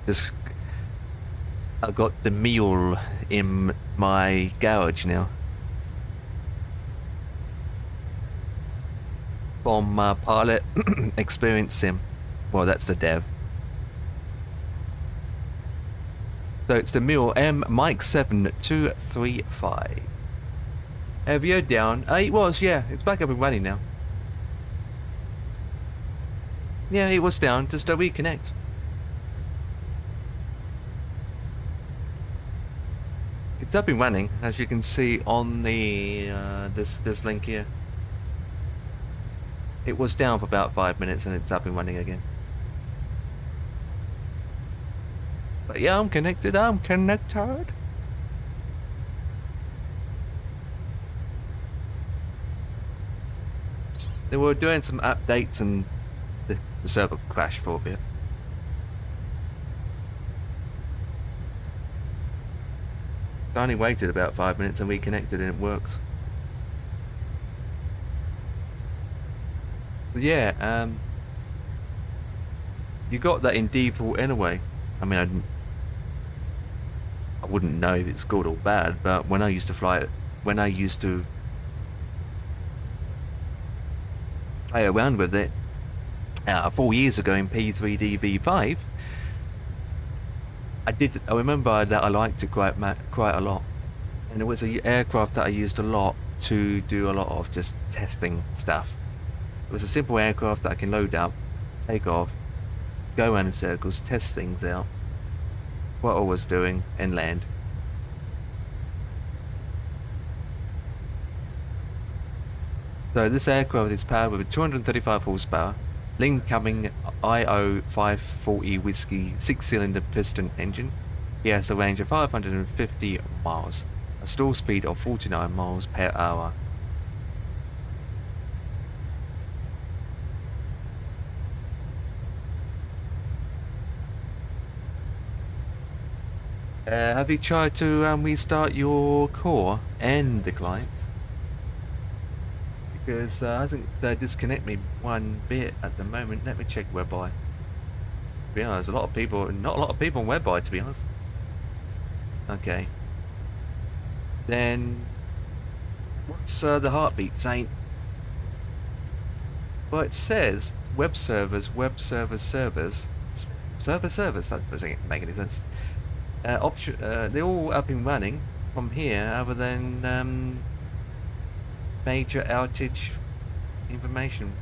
Just, I've got the meal in my garage now. From Pilot Experience Sim. Well, that's the dev. So it's the Mule M Mike 7235. Avio down. It was, yeah. It's back up and running now. Yeah, it was down. Just a reconnect. It's up and running, as you can see on the this link here. It was down for about 5 minutes and it's up and running again. But yeah, I'm connected. I'm connected. They were doing some updates and the server crashed for a bit. I only waited about 5 minutes and reconnected and it works. So yeah, you got that in default anyway. I mean, I wouldn't know if it's good or bad, but when I used to fly it, when I used to play around with it 4 years ago in P3D V5, I remember that I liked it quite a lot, and it was an aircraft that I used a lot to do a lot of just testing stuff. It was a simple aircraft that I can load up, take off, go around in circles, test things out, what I was doing, and land. So this aircraft is powered with a 235 horsepower, Lincoln IO 540 Whiskey 6-cylinder piston engine. He has a range of 550 miles, a stall speed of 49 miles per hour. Have you tried to restart your core and the client? Because it hasn't disconnect me one bit at the moment. Let me check WebEye. To be honest, not a lot of people on WebEye, to be honest. Okay. Then what's the heartbeat saying? Well, it says web servers, servers. That doesn't make any sense. They're all up and running from here, other than major outage information.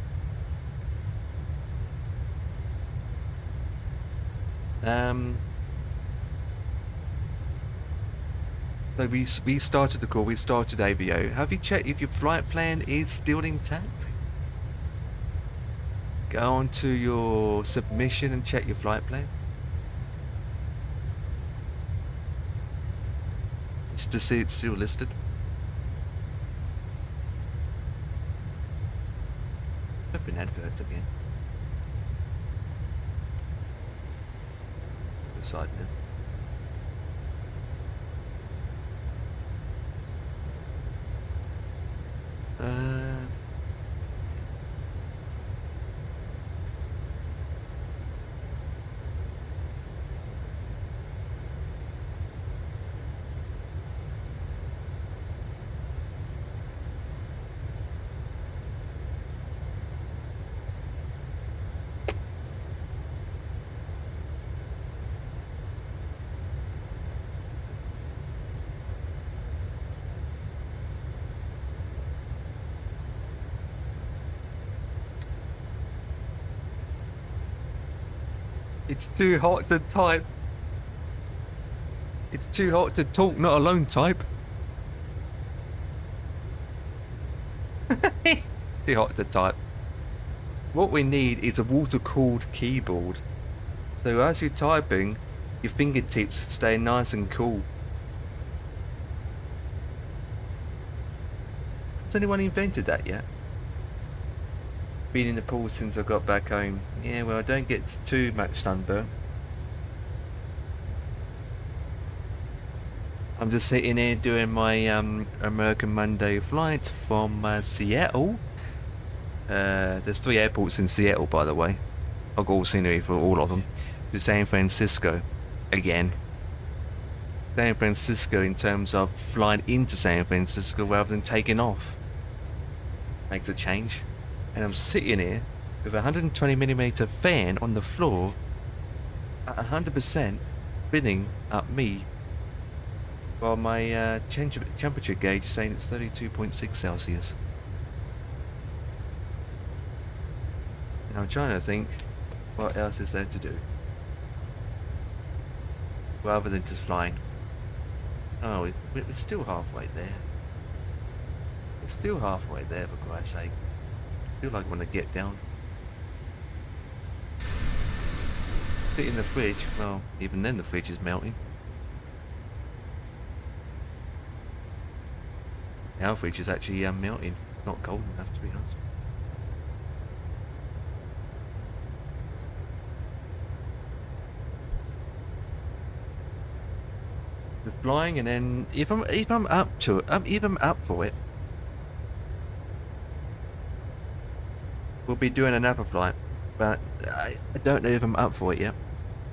So we started the call. We started AVO. Have you checked if your flight plan is still intact? Go on to your submission and check your flight plan. Just to see it's still listed. Open adverts again. Side now. It's too hot to type. It's too hot to talk, not alone type. Too hot to type. What we need is a water-cooled keyboard. So as you're typing, your fingertips stay nice and cool. Has anyone invented that yet? Been in the pool since I got back home. Yeah, well, I don't get too much sunburn. I'm just sitting here doing my American Monday flight from Seattle. There's 3 airports in Seattle, by the way. I've got all scenery for all of them. To San Francisco, again. San Francisco in terms of flying into San Francisco rather than taking off. Makes a change. And I'm sitting here with a 120mm fan on the floor at 100% spinning at me, while my temperature gauge is saying it's 32.6 Celsius. And I'm trying to think what else is there to do rather than just flying. Oh, we're still halfway there. It's still halfway there, for Christ's sake. I feel like I want to get down. Sit in the fridge. Well, even then the fridge is melting. Our fridge is actually melting. It's not cold enough, to be honest. Just flying, and then if I'm up to it, if I'm up for it, we'll be doing another flight, but I don't know if I'm up for it yet.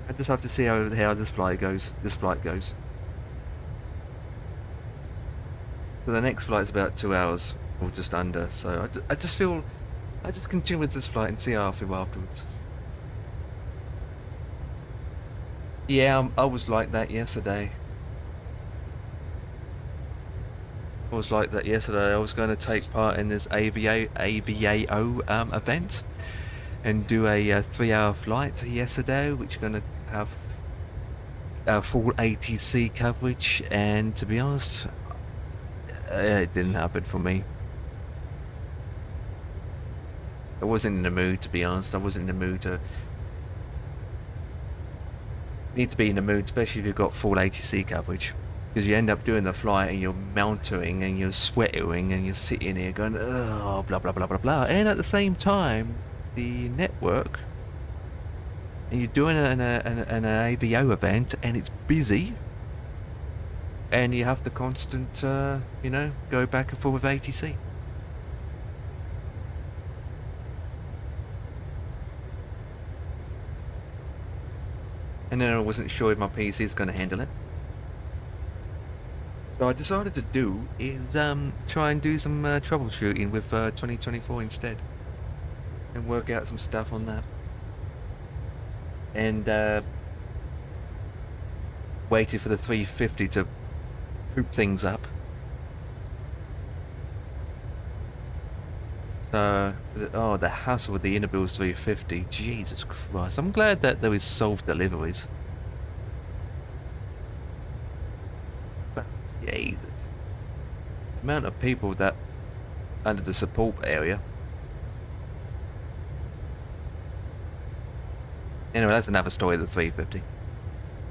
I just have to see how this flight goes. So the next flight's about 2 hours, or just under, so I just feel... I just continue with this flight and see how I feel afterwards. Yeah, I was like that yesterday. I was going to take part in this IVAO event and do a 3-hour flight yesterday, which is going to have full ATC coverage, and to be honest, it didn't happen for me. I wasn't in the mood, to be honest. I wasn't in the mood to... Need to be in the mood, especially if you've got full ATC coverage. Because you end up doing the flight and you're mounting and you're sweating and you're sitting here going, oh, blah, blah, blah, blah, blah. And at the same time, the network, and you're doing an AVO event and it's busy. And you have to constant, go back and forth with ATC. And then I wasn't sure if my PC is going to handle it. So I decided to do is try and do some troubleshooting with 2024 instead. and work out some stuff on that. And waited for the 350 to poop things up. So, the hassle with the Innobuild 350, Jesus Christ. I'm glad that there is solved deliveries. But, Jesus. The amount of people that under the support area. Anyway, that's another story of the 350.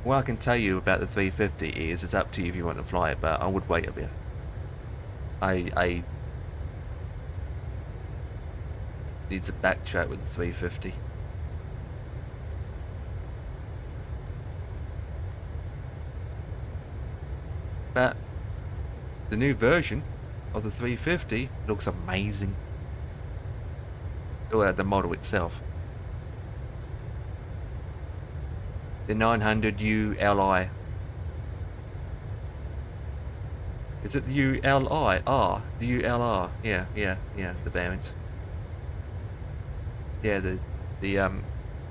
What I can tell you about the 350 is it's up to you if you want to fly it, but I would wait a bit. I need to backtrack with the 350. But the new version of the 350 looks amazing. Or the model itself. The 900 ULI. Is it the ULI? Ah, the ULR. Yeah, the variant. Yeah, the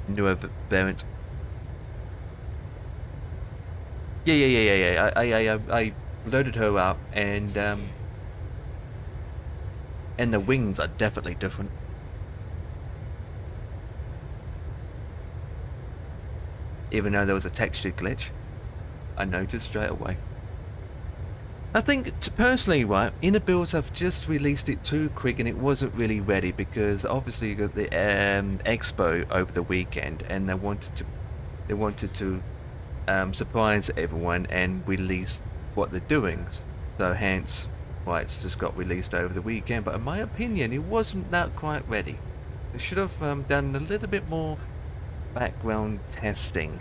newer variant. Yeah. I loaded her up, and the wings are definitely different. Even though there was a texture glitch, I noticed straight away. I think, personally, right, Innobuilds have just released it too quick, and it wasn't really ready because obviously you got the expo over the weekend, and they wanted to surprise everyone and release what they're doing. So hence why it's just got released over the weekend. But in my opinion, it wasn't that quite ready. They should have done a little bit more background testing,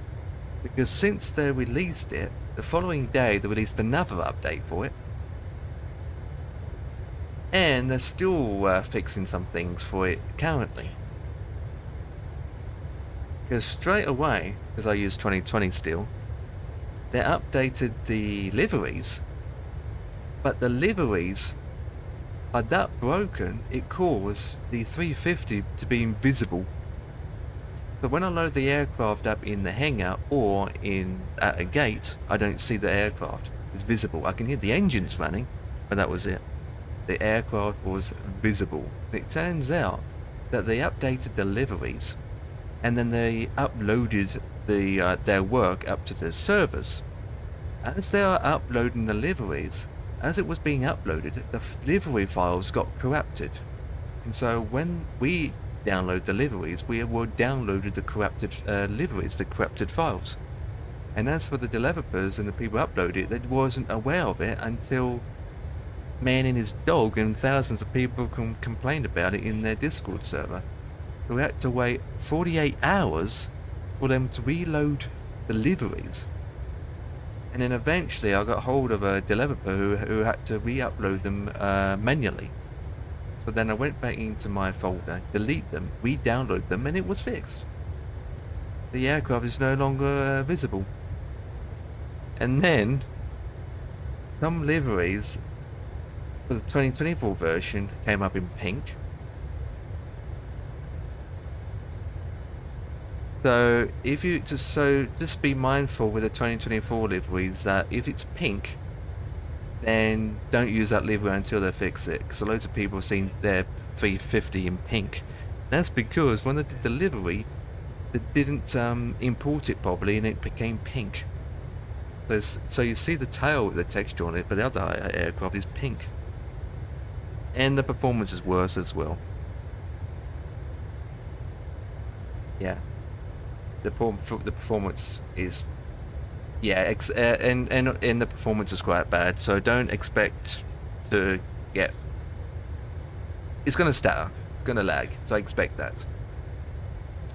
because since they released it, the following day they released another update for it, and they're still fixing some things for it currently. Because straight away, because I use 2020 still, they updated the liveries, but the liveries are that broken it caused the 350 to be invisible. So when I load the aircraft up in the hangar or at a gate, I don't see the aircraft. It's visible. I can hear the engines running, but that was it. The aircraft was visible. It turns out that they updated the liveries, and then they uploaded their work up to their servers. As they are uploading the liveries, as it was being uploaded, the livery files got corrupted. And so when we download the liveries, we were downloaded the corrupted liveries, the corrupted files. And as for the developers and the people who upload it, they wasn't aware of it until man and his dog and thousands of people complained about it in their Discord server. So we had to wait 48 hours for them to reload the liveries. And then eventually I got hold of a developer who had to re-upload them manually. So then I went back into my folder, delete them, re-download them, and it was fixed. The aircraft is no longer visible. And then some liveries for the 2024 version came up in pink. So just be mindful with the 2024 liveries that if it's pink, then don't use that livery until they fix it, because loads of people have seen their 350 in pink. That's because when they did the livery, they didn't import it properly and it became pink. So you see the tail with the texture on it, but the other aircraft is pink. And the performance is worse as well. Yeah. The performance is... Yeah, and the performance is quite bad, so don't expect to get... It's going to stutter, it's going to lag, so I expect that.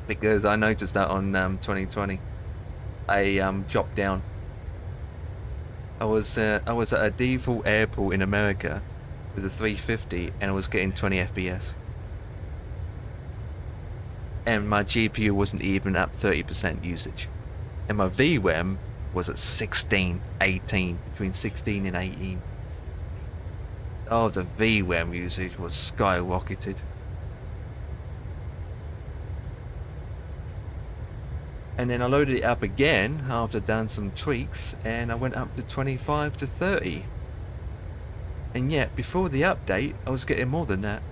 Because I noticed that on 2020. I dropped down. I was at a default airport in America with a 350 and I was getting 20 FPS. And my GPU wasn't even at 30% usage. And my VRAM was at 16, 18, between 16 and 18. Oh, the VRAM usage was skyrocketed. And then I loaded it up again after done some tweaks, and I went up to 25 to 30. And yet, before the update, I was getting more than that.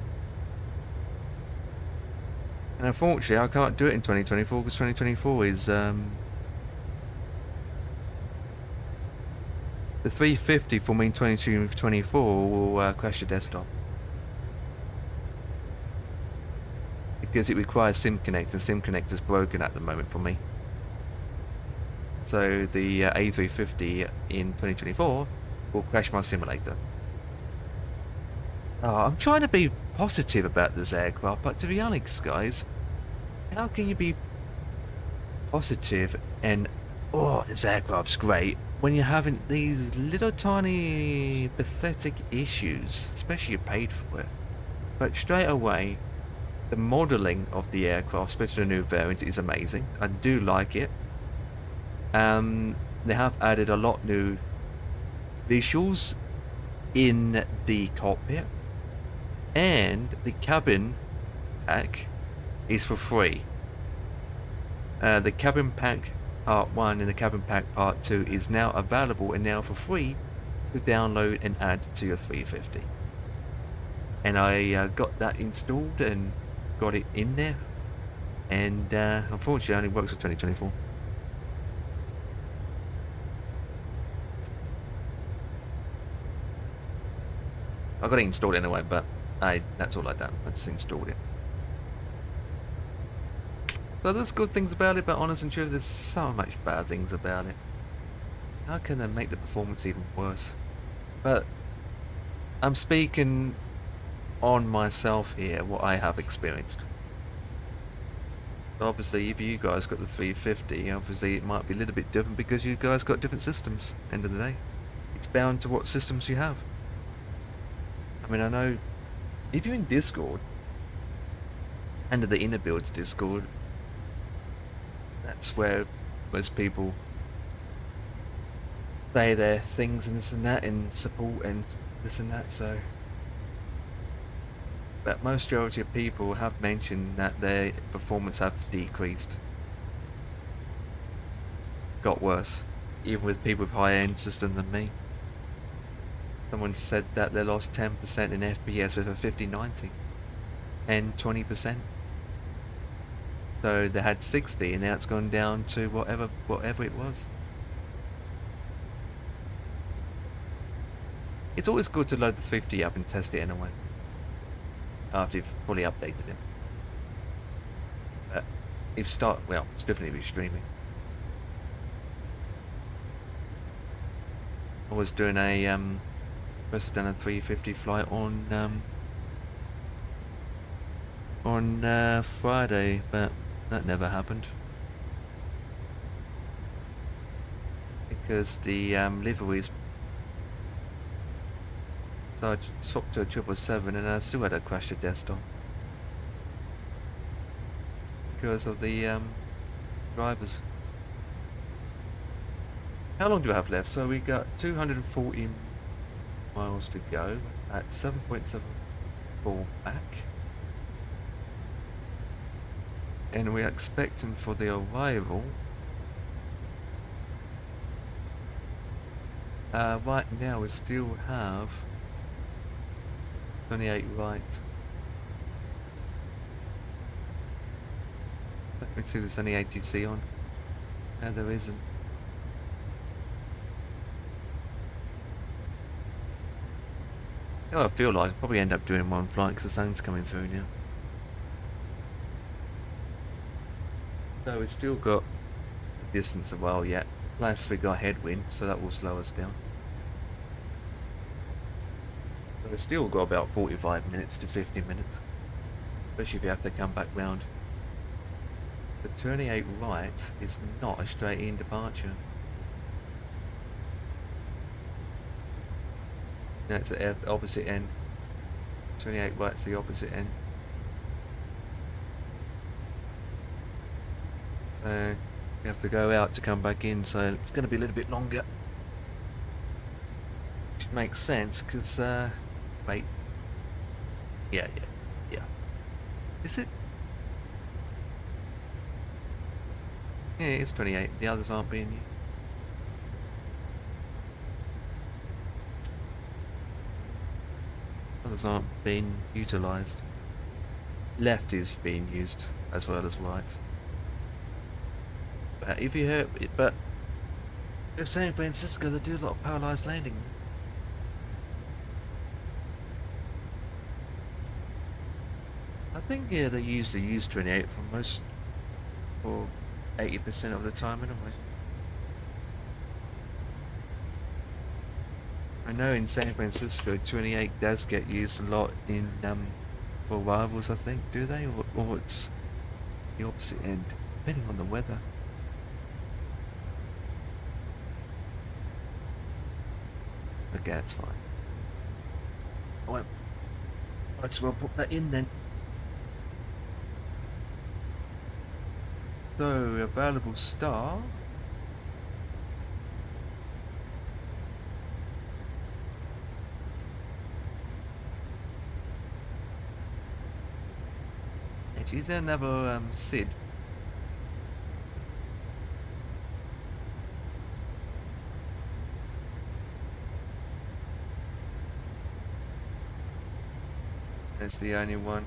And unfortunately, I can't do it in 2024 because 2024 is the 350 for me in 2024 will crash your desktop. Because it requires SIM Connect, and SIM Connect is broken at the moment for me. So the A350 in 2024 will crash my simulator. Oh, I'm trying to be positive about this aircraft, but to be honest, guys, how can you be positive and, oh, this aircraft's great, when you're having these little tiny pathetic issues, especially you paid for it? But straight away, the modelling of the aircraft, especially the new variant, is amazing. I do like it. They have added a lot new visuals in the cockpit, and the cabin pack is for free. The cabin pack part 1 and the cabin pack part 2 is now available and now for free to download and add to your 350. And I got that installed and got it in there, and unfortunately it only works for 2024. I got it installed anyway, but that's all I done. I just installed it. So there's good things about it, but honest and true, there's so much bad things about it. How can they make the performance even worse? But I'm speaking on myself here, what I have experienced. So obviously, if you guys got the 350, obviously it might be a little bit different because you guys got different systems. End of the day, it's bound to what systems you have. I mean, I know if you're in Discord, under the inner builds Discord, that's where most people say their things and this and that, and support and this and that. So, but most majority of people have mentioned that their performance have decreased, got worse, even with people with higher end system than me. Someone said that they lost 10% in FPS with a 5090, 10-20%. So they had 60, and now it's gone down to whatever it was. It's always good to load the 350 up and test it anyway, after you've fully updated it. But if it's definitely be streaming. I was doing a supposed to have done a 350 flight on Friday, but that never happened because the liveries. So I swapped to a 777 and I still had to crash the desktop because of the drivers. How long do I have left? So we got 240 miles to go at 7.74 back, and we're expecting for the arrival right now we still have 28 right. Let me see if there's any ATC on. No, there isn't. You know, I feel like I'll probably end up doing one flight because the sun's coming through now. So we've still got a distance a while yet. Plus we got headwind, so that will slow us down. But we've still got about 45 minutes to 50 minutes. Especially if you have to come back round. The 28 right is not a straight in departure. No, it's the opposite end. 28 right's the opposite end. You have to go out to come back in, so it's going to be a little bit longer. Which makes sense, because, wait. Yeah. Is it? Yeah, it's 28. The others aren't being used. Others aren't being utilised. Left is being used as well as right. But if you heard, but in San Francisco, they do a lot of paralysed landing. I think yeah, they usually use 28 for 80% of the time anyway. I know in San Francisco, 28 does get used a lot in for rivals. I think, do they, or it's the opposite end, depending on the weather. Okay, that's fine. I won't. Might as well put that in then. So, available star. Is there another Sid? That's the only one.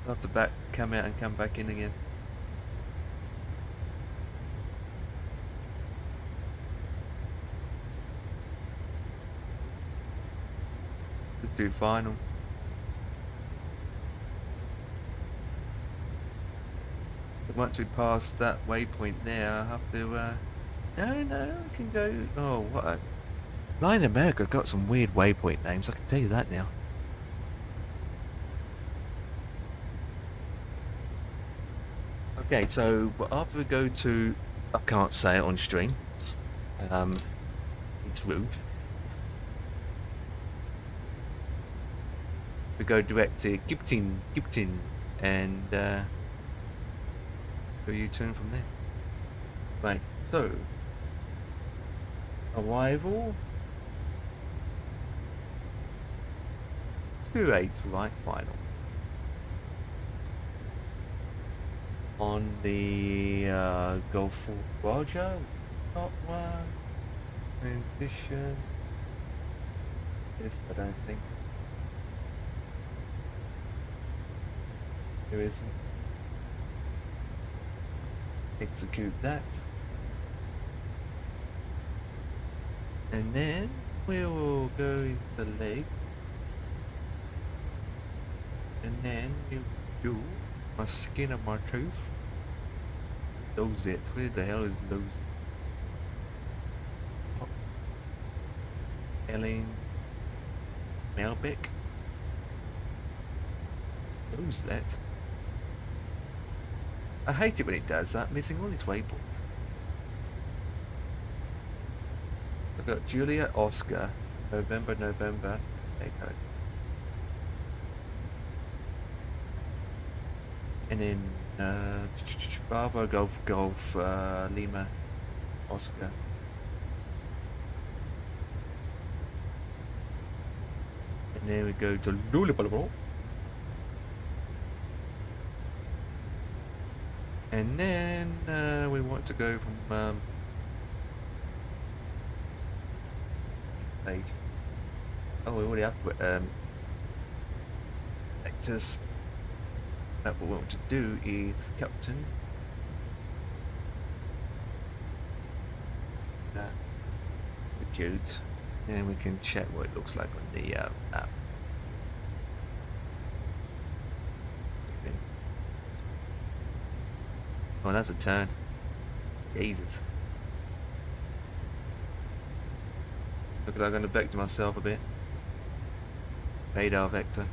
I'll have to come out and come back in again. Let's do final. But once we pass that waypoint there, I have to, no, I can go, oh, what a... Flying America got some weird waypoint names, I can tell you that now. Okay, so after we go to, I can't say it on stream, it's rude. We go direct to Gibton, and go U-turn from there. Right, so arrival 28 right final on the Gulf Roger, top one transition. Yes, I don't think there isn't. Execute that, and then we will go into leg, and then you do my skin of my tooth. Lose it. Where the hell is lose? Ellen Melbeck. Lose that. I hate it when it does that, missing all its waypoints. I've got Julia, Oscar, November, Echo. And then Bravo, Golf, Lima, Oscar. And then we go to Lulabalo. And then we want to go from page. Oh, we already have vectors. What we want to do is Captain. Execute. And we can check what it looks like on the app. Oh, that's a turn. Jesus. Look like I'm going to vector myself a bit. Radar vector.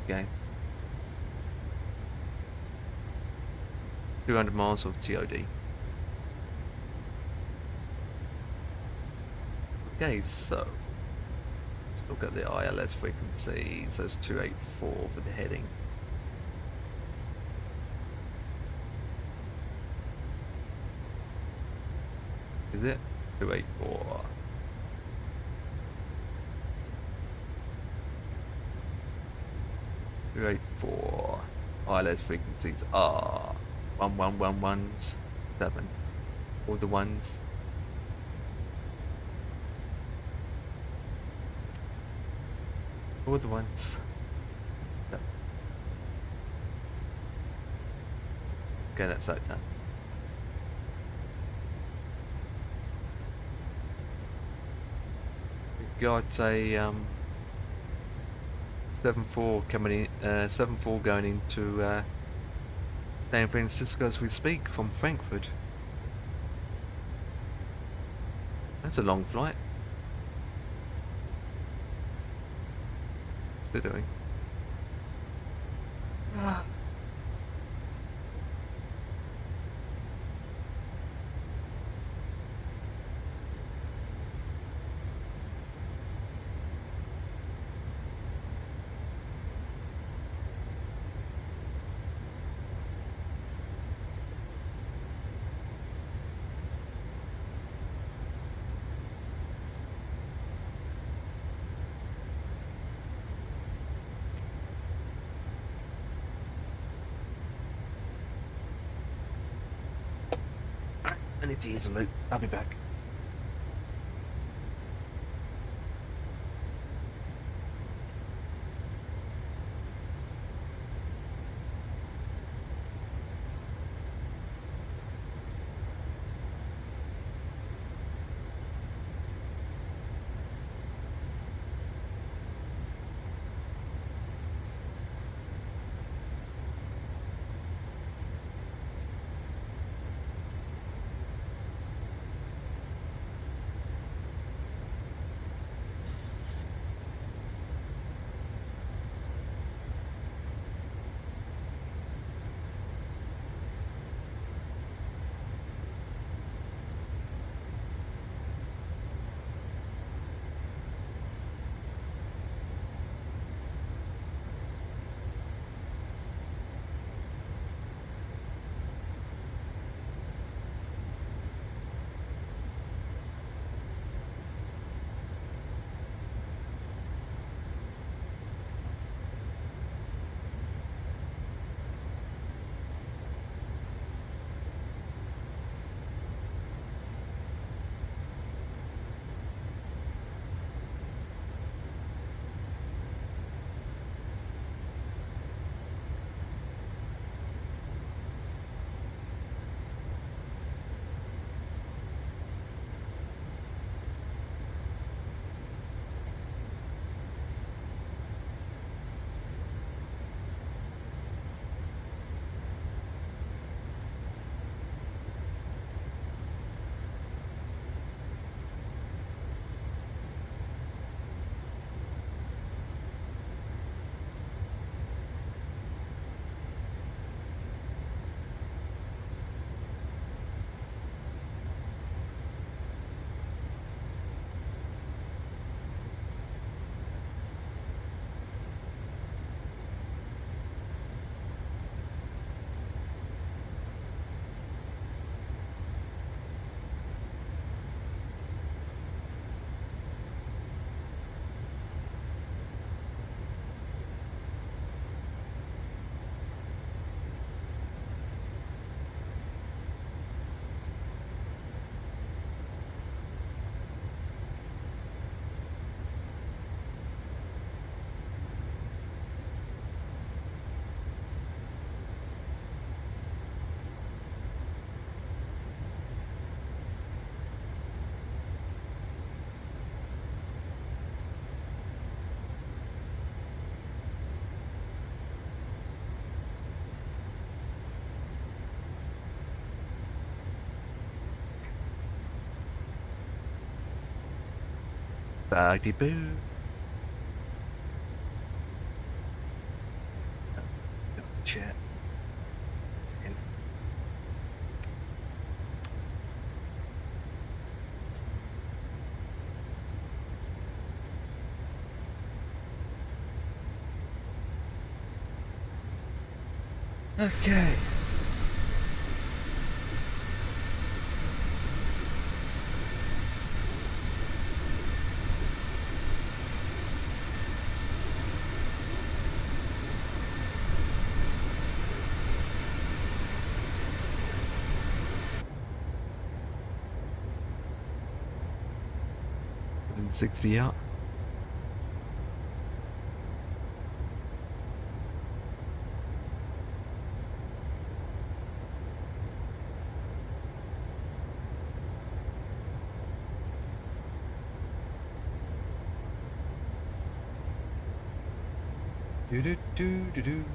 Okay. 200 miles of TOD. Okay, so look at the ILS frequency, so it's 284 for the heading. Is it? 284. 284. Wireless frequencies are 11117. All the ones. All the ones. Okay, that's that done. We've got a 7-4 coming in, 7-4 going into San Francisco as we speak from Frankfurt. That's a long flight. What's it doing? I need to use a loop. I'll be back. Baggy boo. Chat. Okay. 60 out. Do do do do do.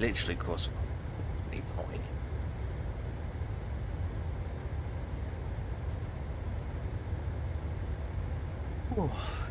literally cost me time. Oh.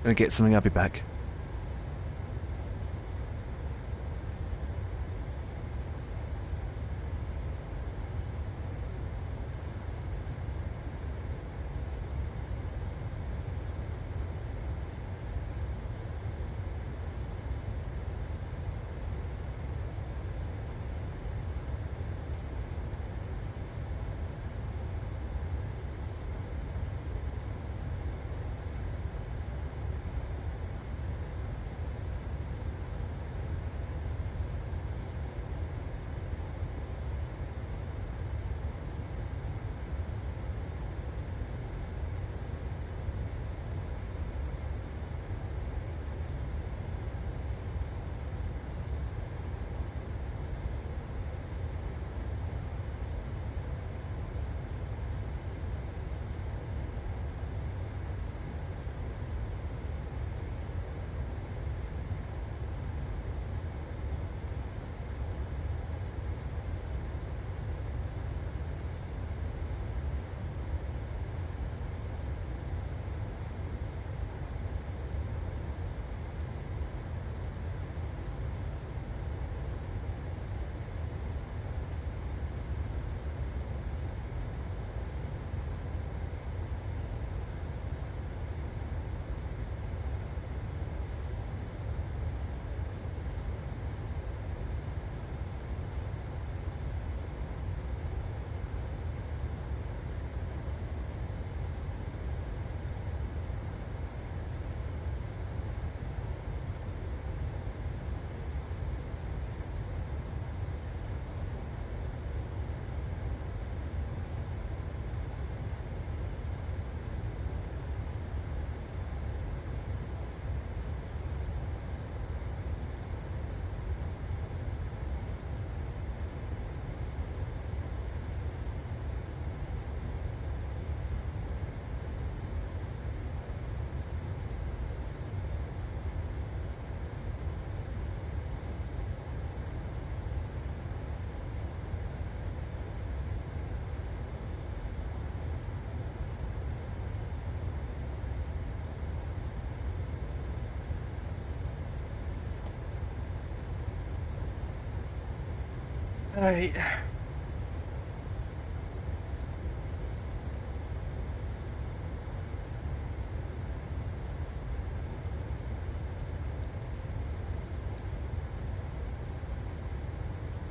Gonna get something, I'll be back. Hey. Yeah,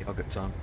I've got time.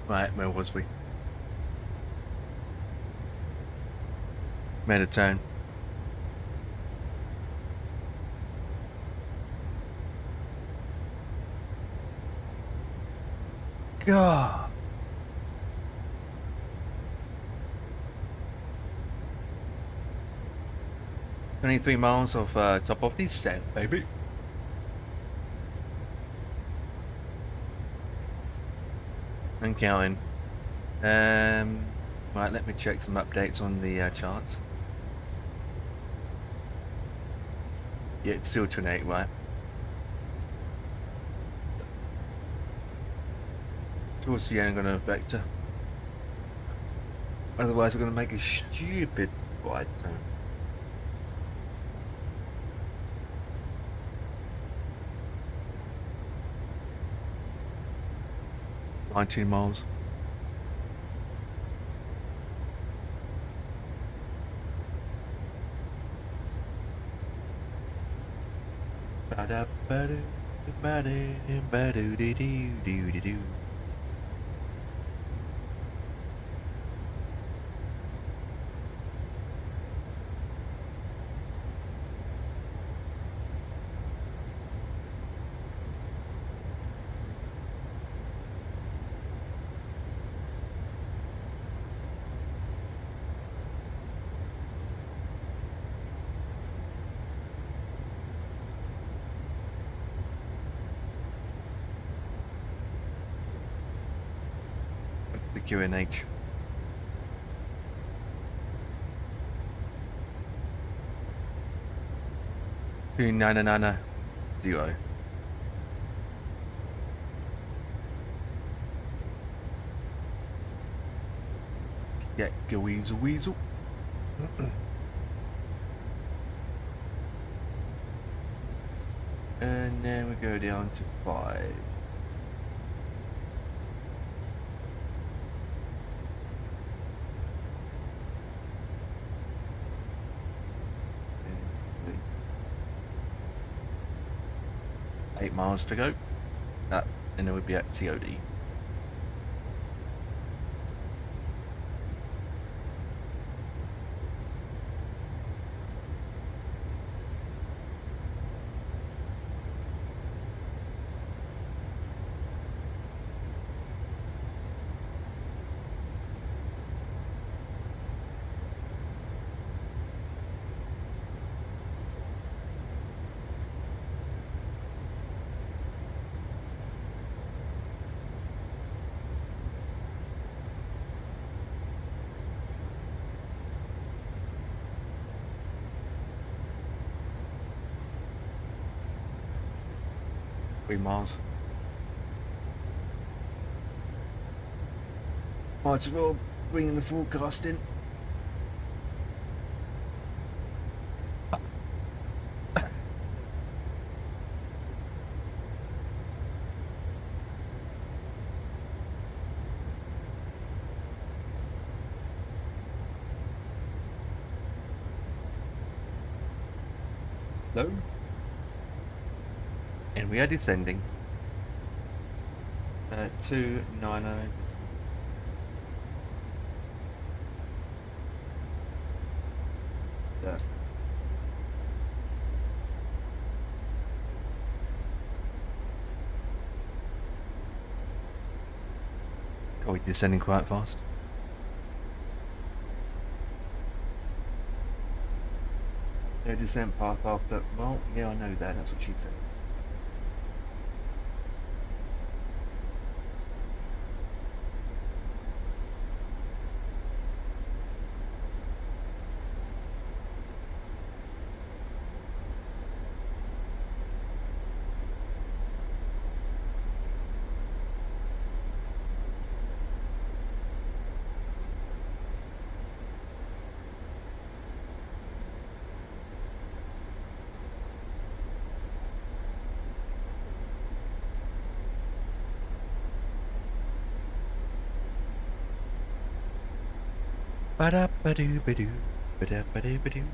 Right, where was we? Made a turn. God. 23 miles of top of this set, baby. And counting. Right, let me check some updates on the charts. Yeah, it's still 28, right? Towards the end, I'm going to vector. Otherwise, we're going to make a stupid wide turn. $19 miles. Ba-da-ba-do-ba-do-dee-doo-doo-doo-doo. The QNH. Two 990. Yeah, go weasel weasel. And then we go down to 5. And 8 miles to go. That, and then we'd be at TOD. Three miles. Might as well bring in the forecast in. Low. And we are descending. 290. That. Are we descending quite fast? No descent path after. Well, yeah, I know that. That's what she said. Ba-da-ba-doo-ba-doo, ba-da-ba-doo-ba-doo.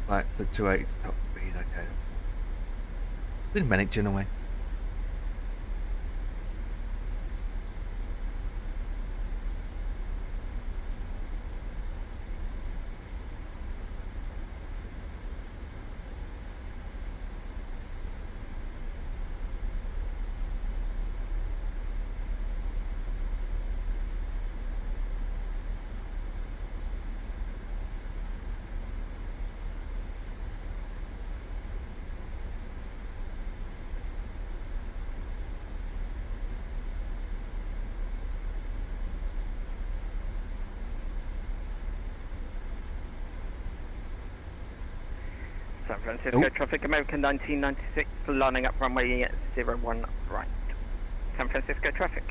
Right, so 280 top speed, okay. Didn't manage in a way. San Francisco Oh. traffic, American 1996, lining up runway 01 right. San Francisco traffic.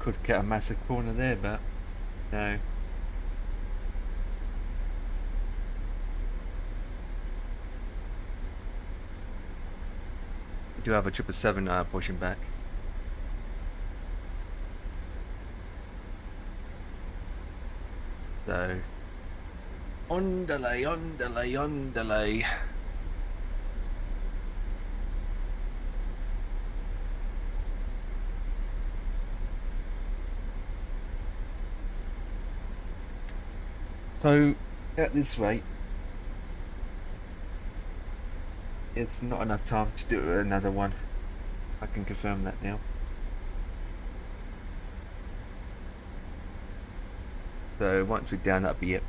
Could get a massive corner there, but no. We do have a 777 pushing back. So, on delay, on delay, on delay. So, at this rate, it's not enough time to do another one. I can confirm that now. So, once we're down, that'll be it.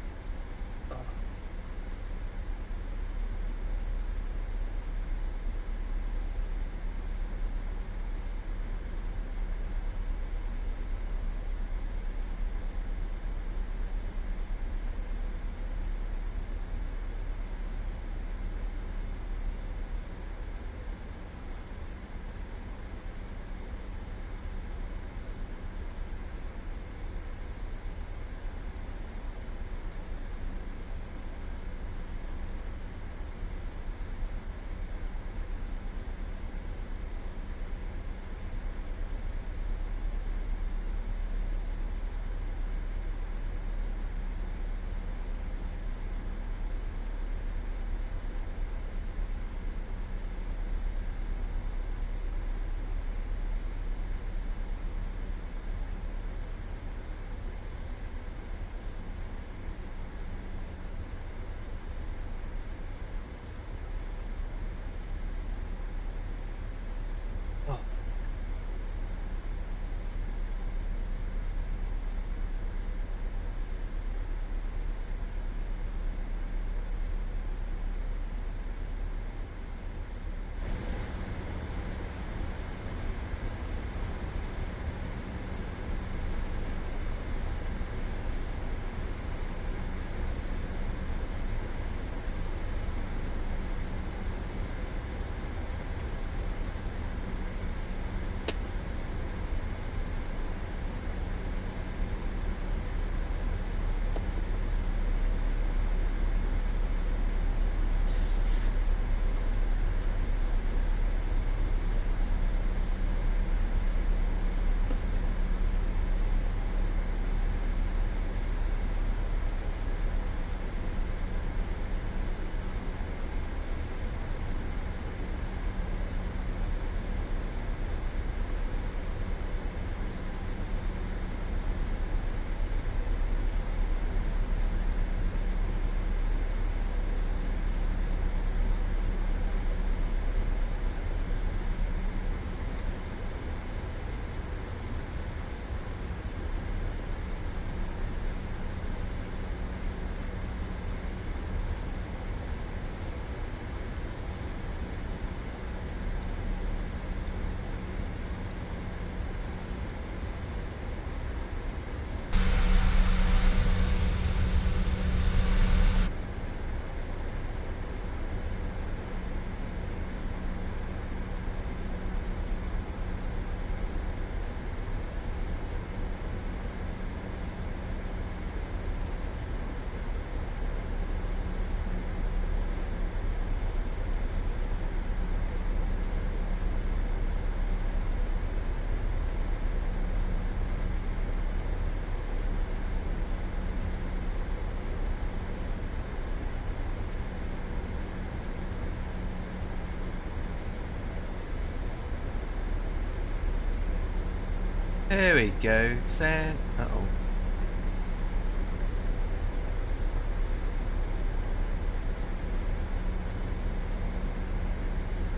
There we go. San. Uh-oh.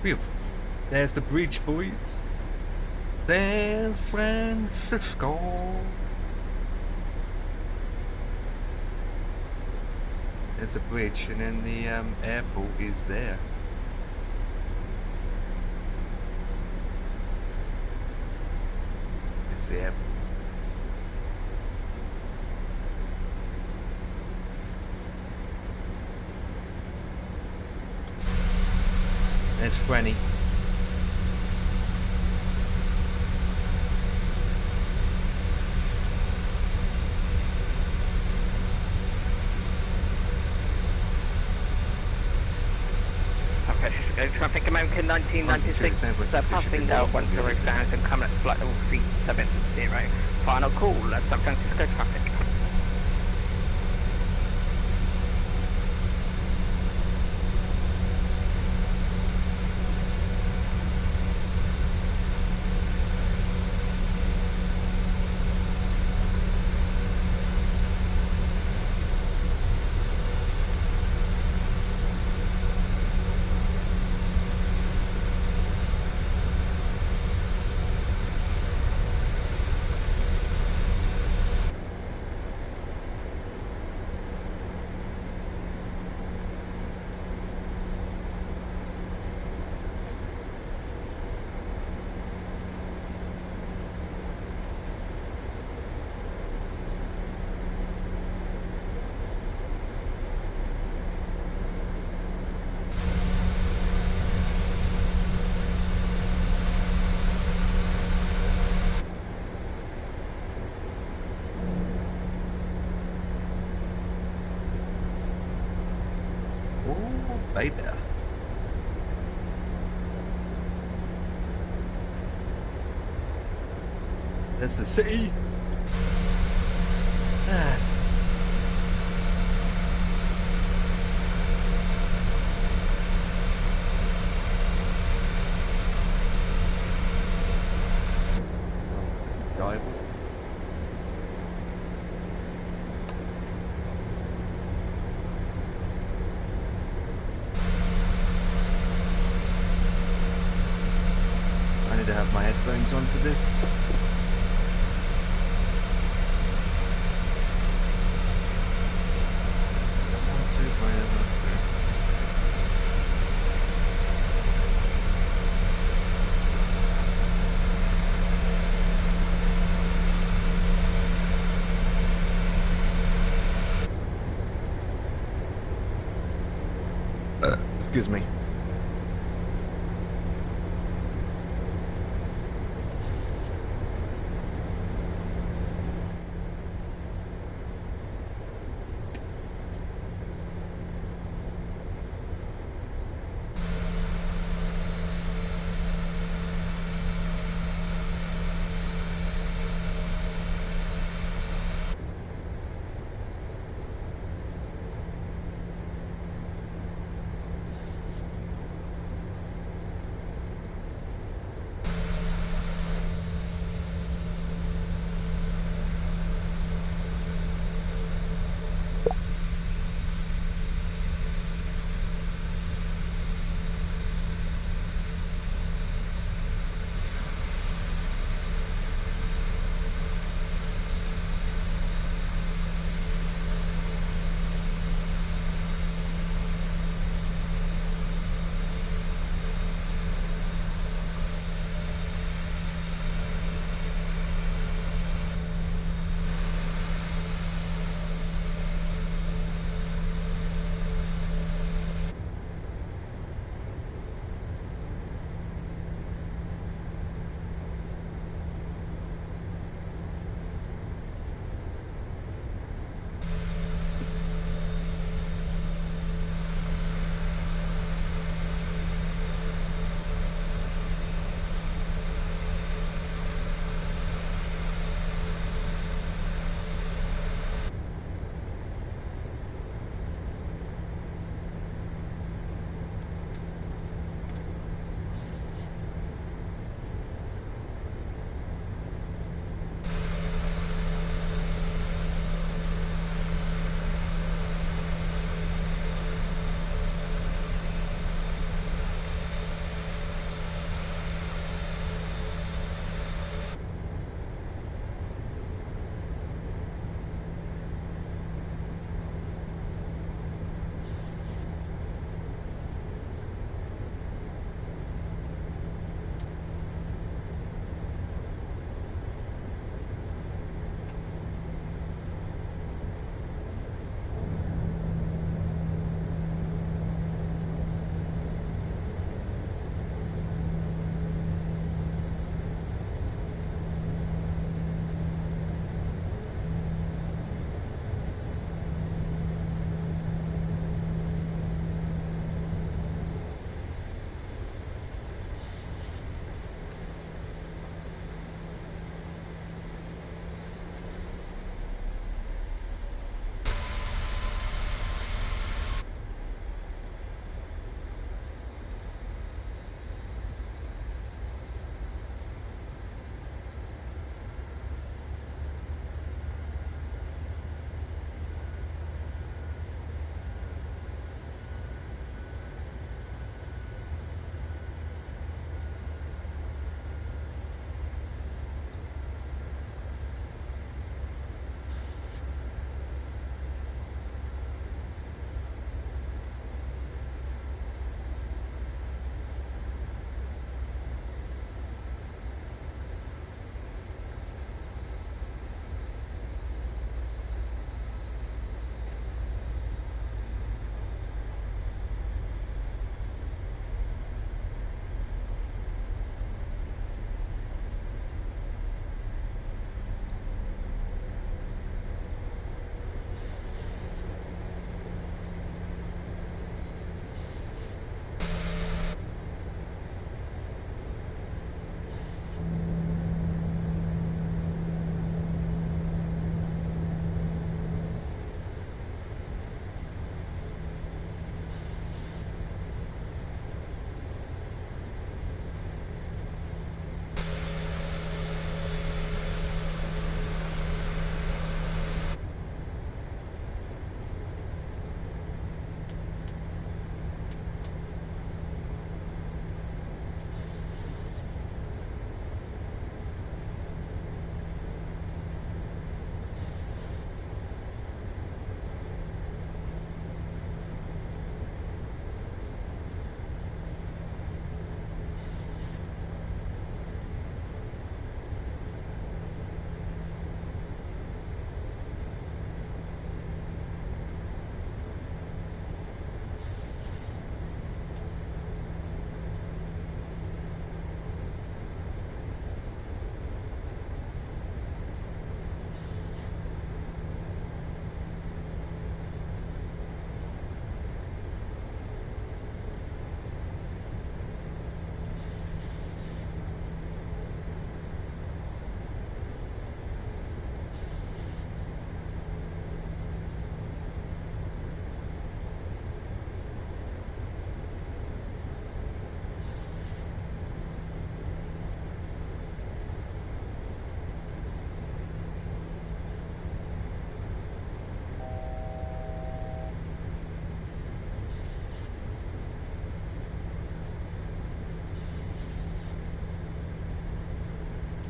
Phew. There's the bridge, boys. San Francisco. There's a bridge, and then the airport is there. It's the airport. There's Franny. Traffic American 1996, passing now 10,000, coming at flight level 370. Final call at San Francisco traffic. Baby. That's the city. Ah. Dive. I need to have my headphones on for this. Excuse me.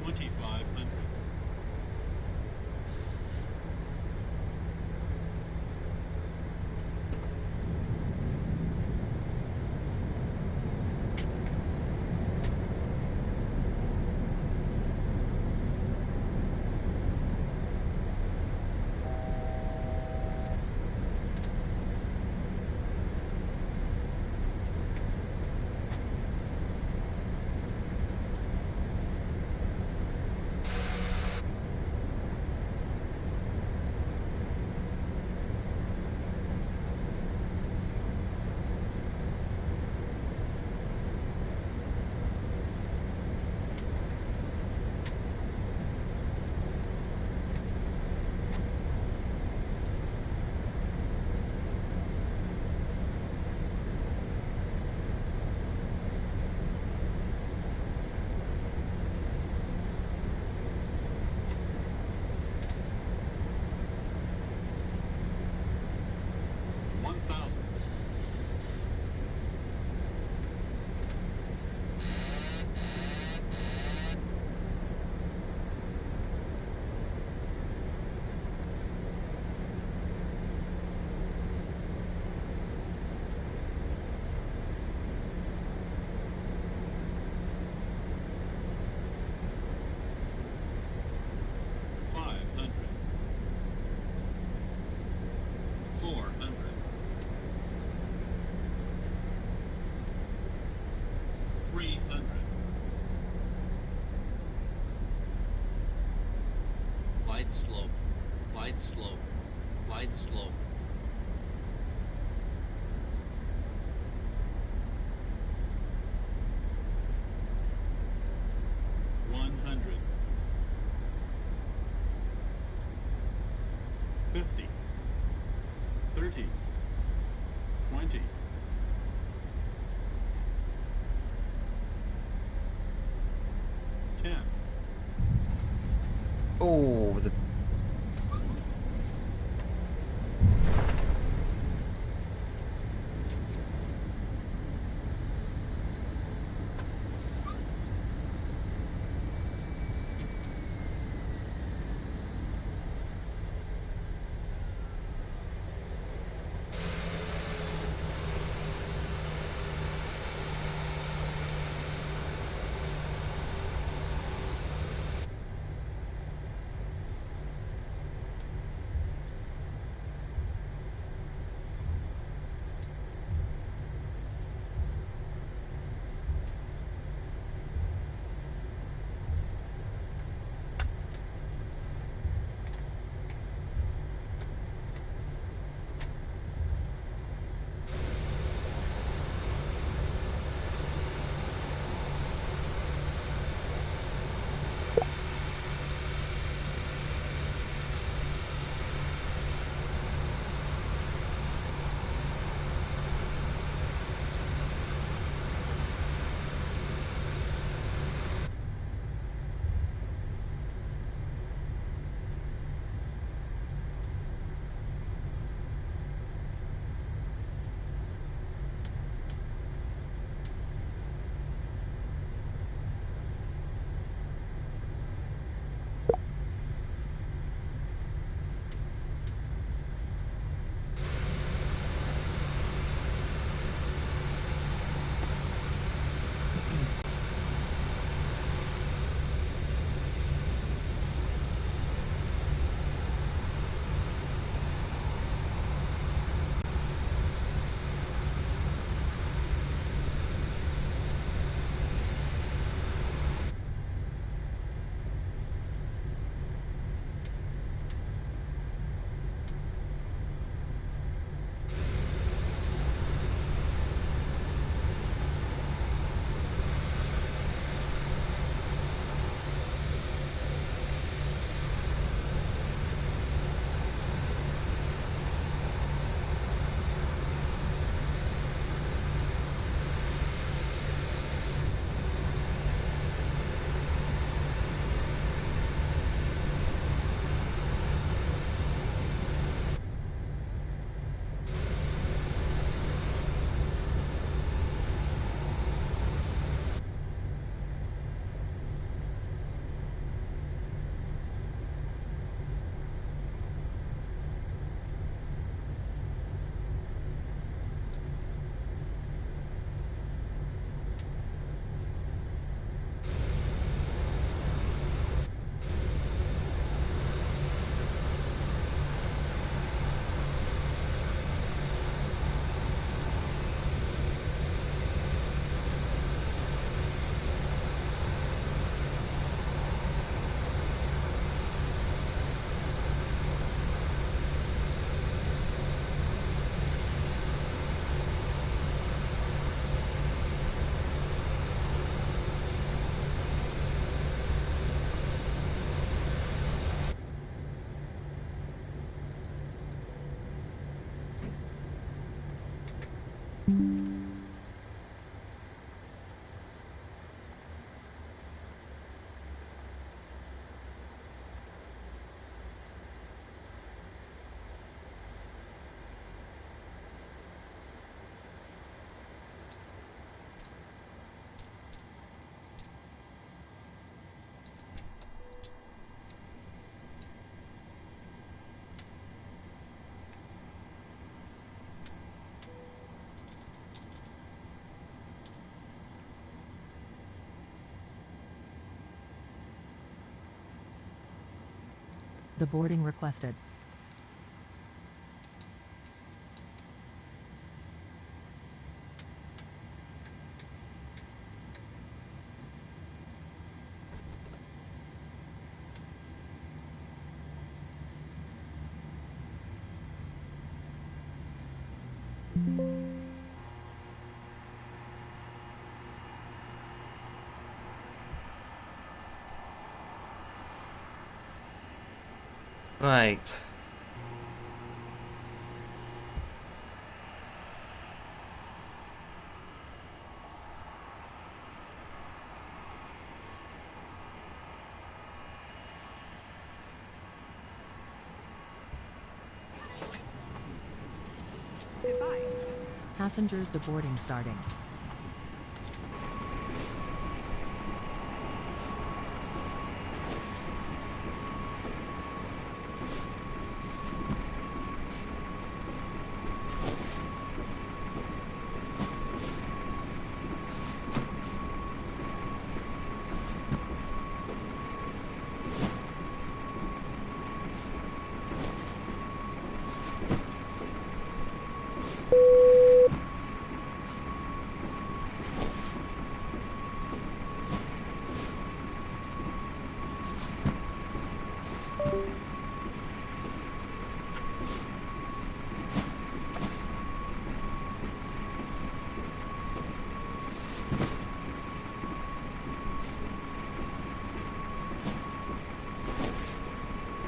2,500. Glide slope, glide slope, glide slope. 100. 50. 30. 20. 10. Oh, the The boarding requested. Right. Passengers deboarding starting.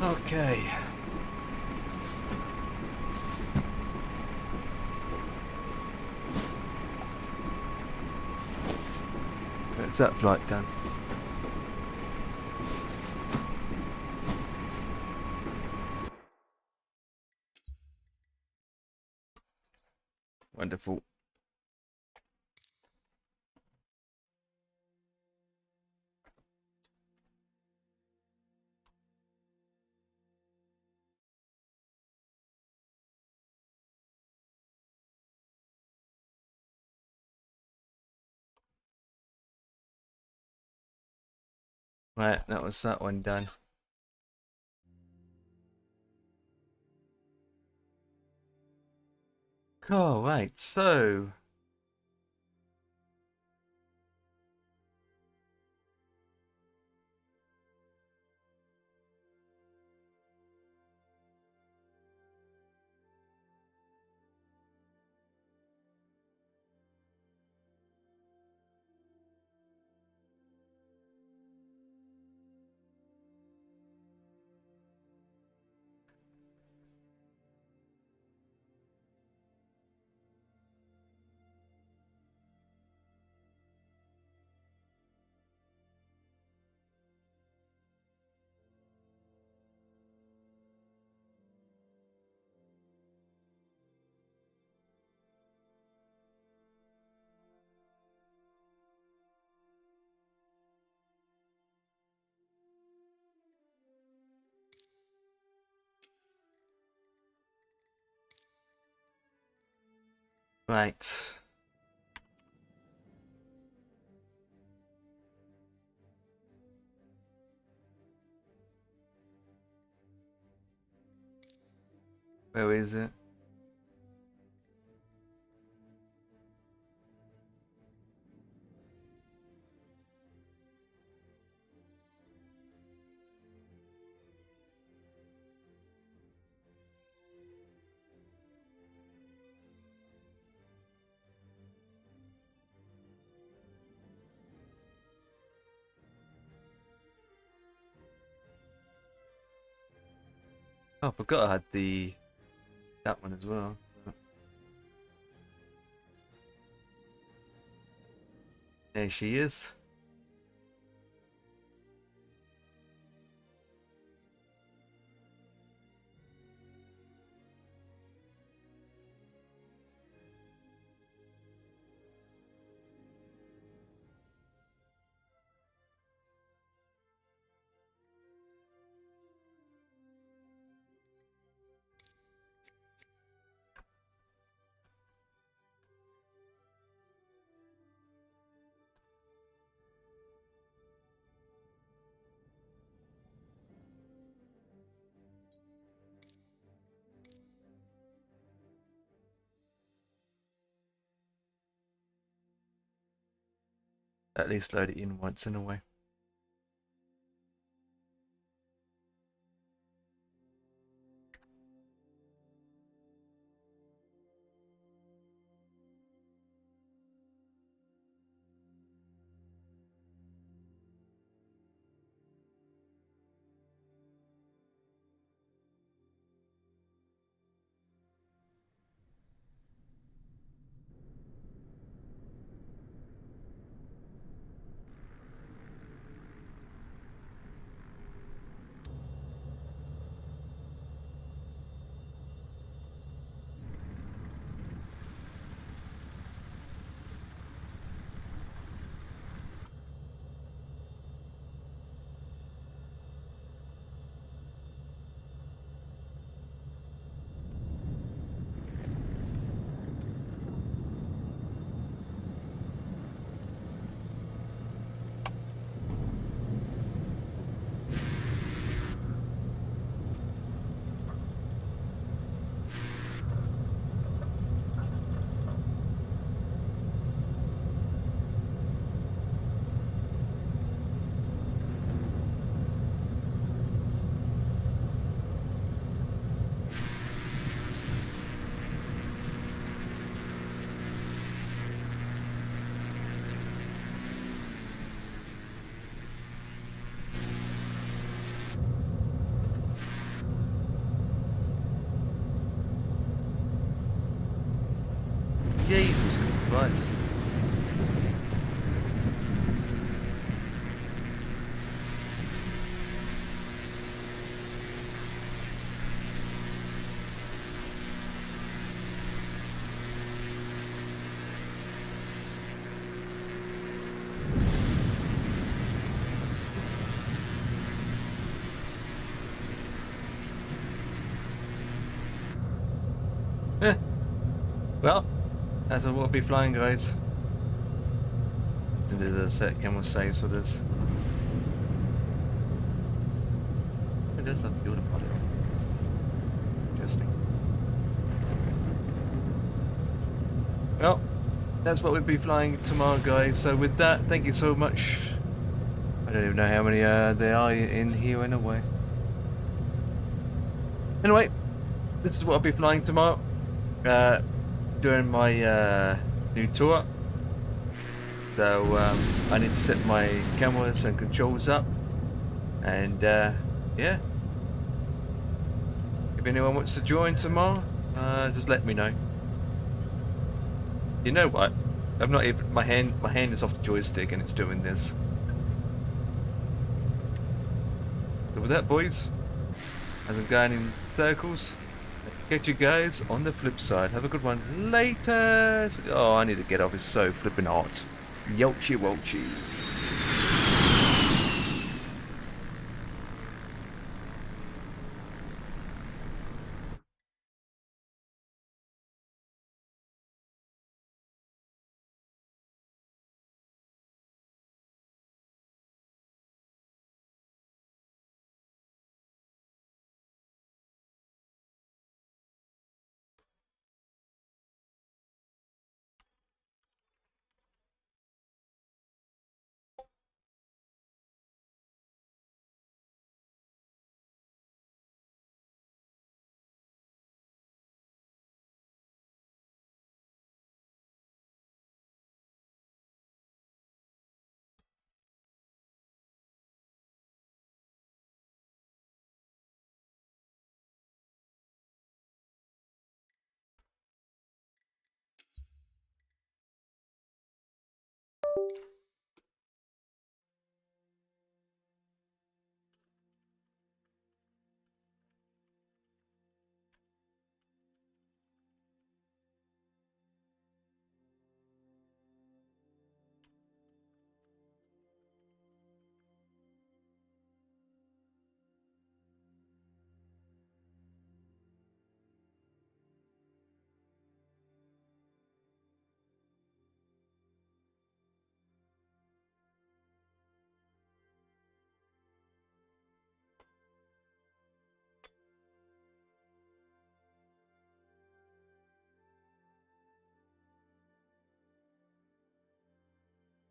Okay. That's that flight done. Wonderful. Right, that was that one done. Cool, right, so right. Where is it? Oh, I forgot I had that one as well. There she is. At least load it in once in a way. Jesus Christ. Eh. Well, that's what we'll be flying, guys. Let's do the set camera saves for this. It does have fuel to put it on. Interesting. Well, that's what we'll be flying tomorrow, guys. So with that, thank you so much. I don't even know how many there are in here anyway. Anyway, this is what I'll be flying tomorrow. Doing my new tour. So I need to set my cameras and controls up. And yeah. If anyone wants to join tomorrow, just let me know. You know what? I'm not even my hand is off the joystick and it's doing this. So with that, boys, as I'm going in circles, catch you guys on the flip side. Have a good one. Later. Oh, I need to get off. It's so flipping hot. Yolchy Wolchy.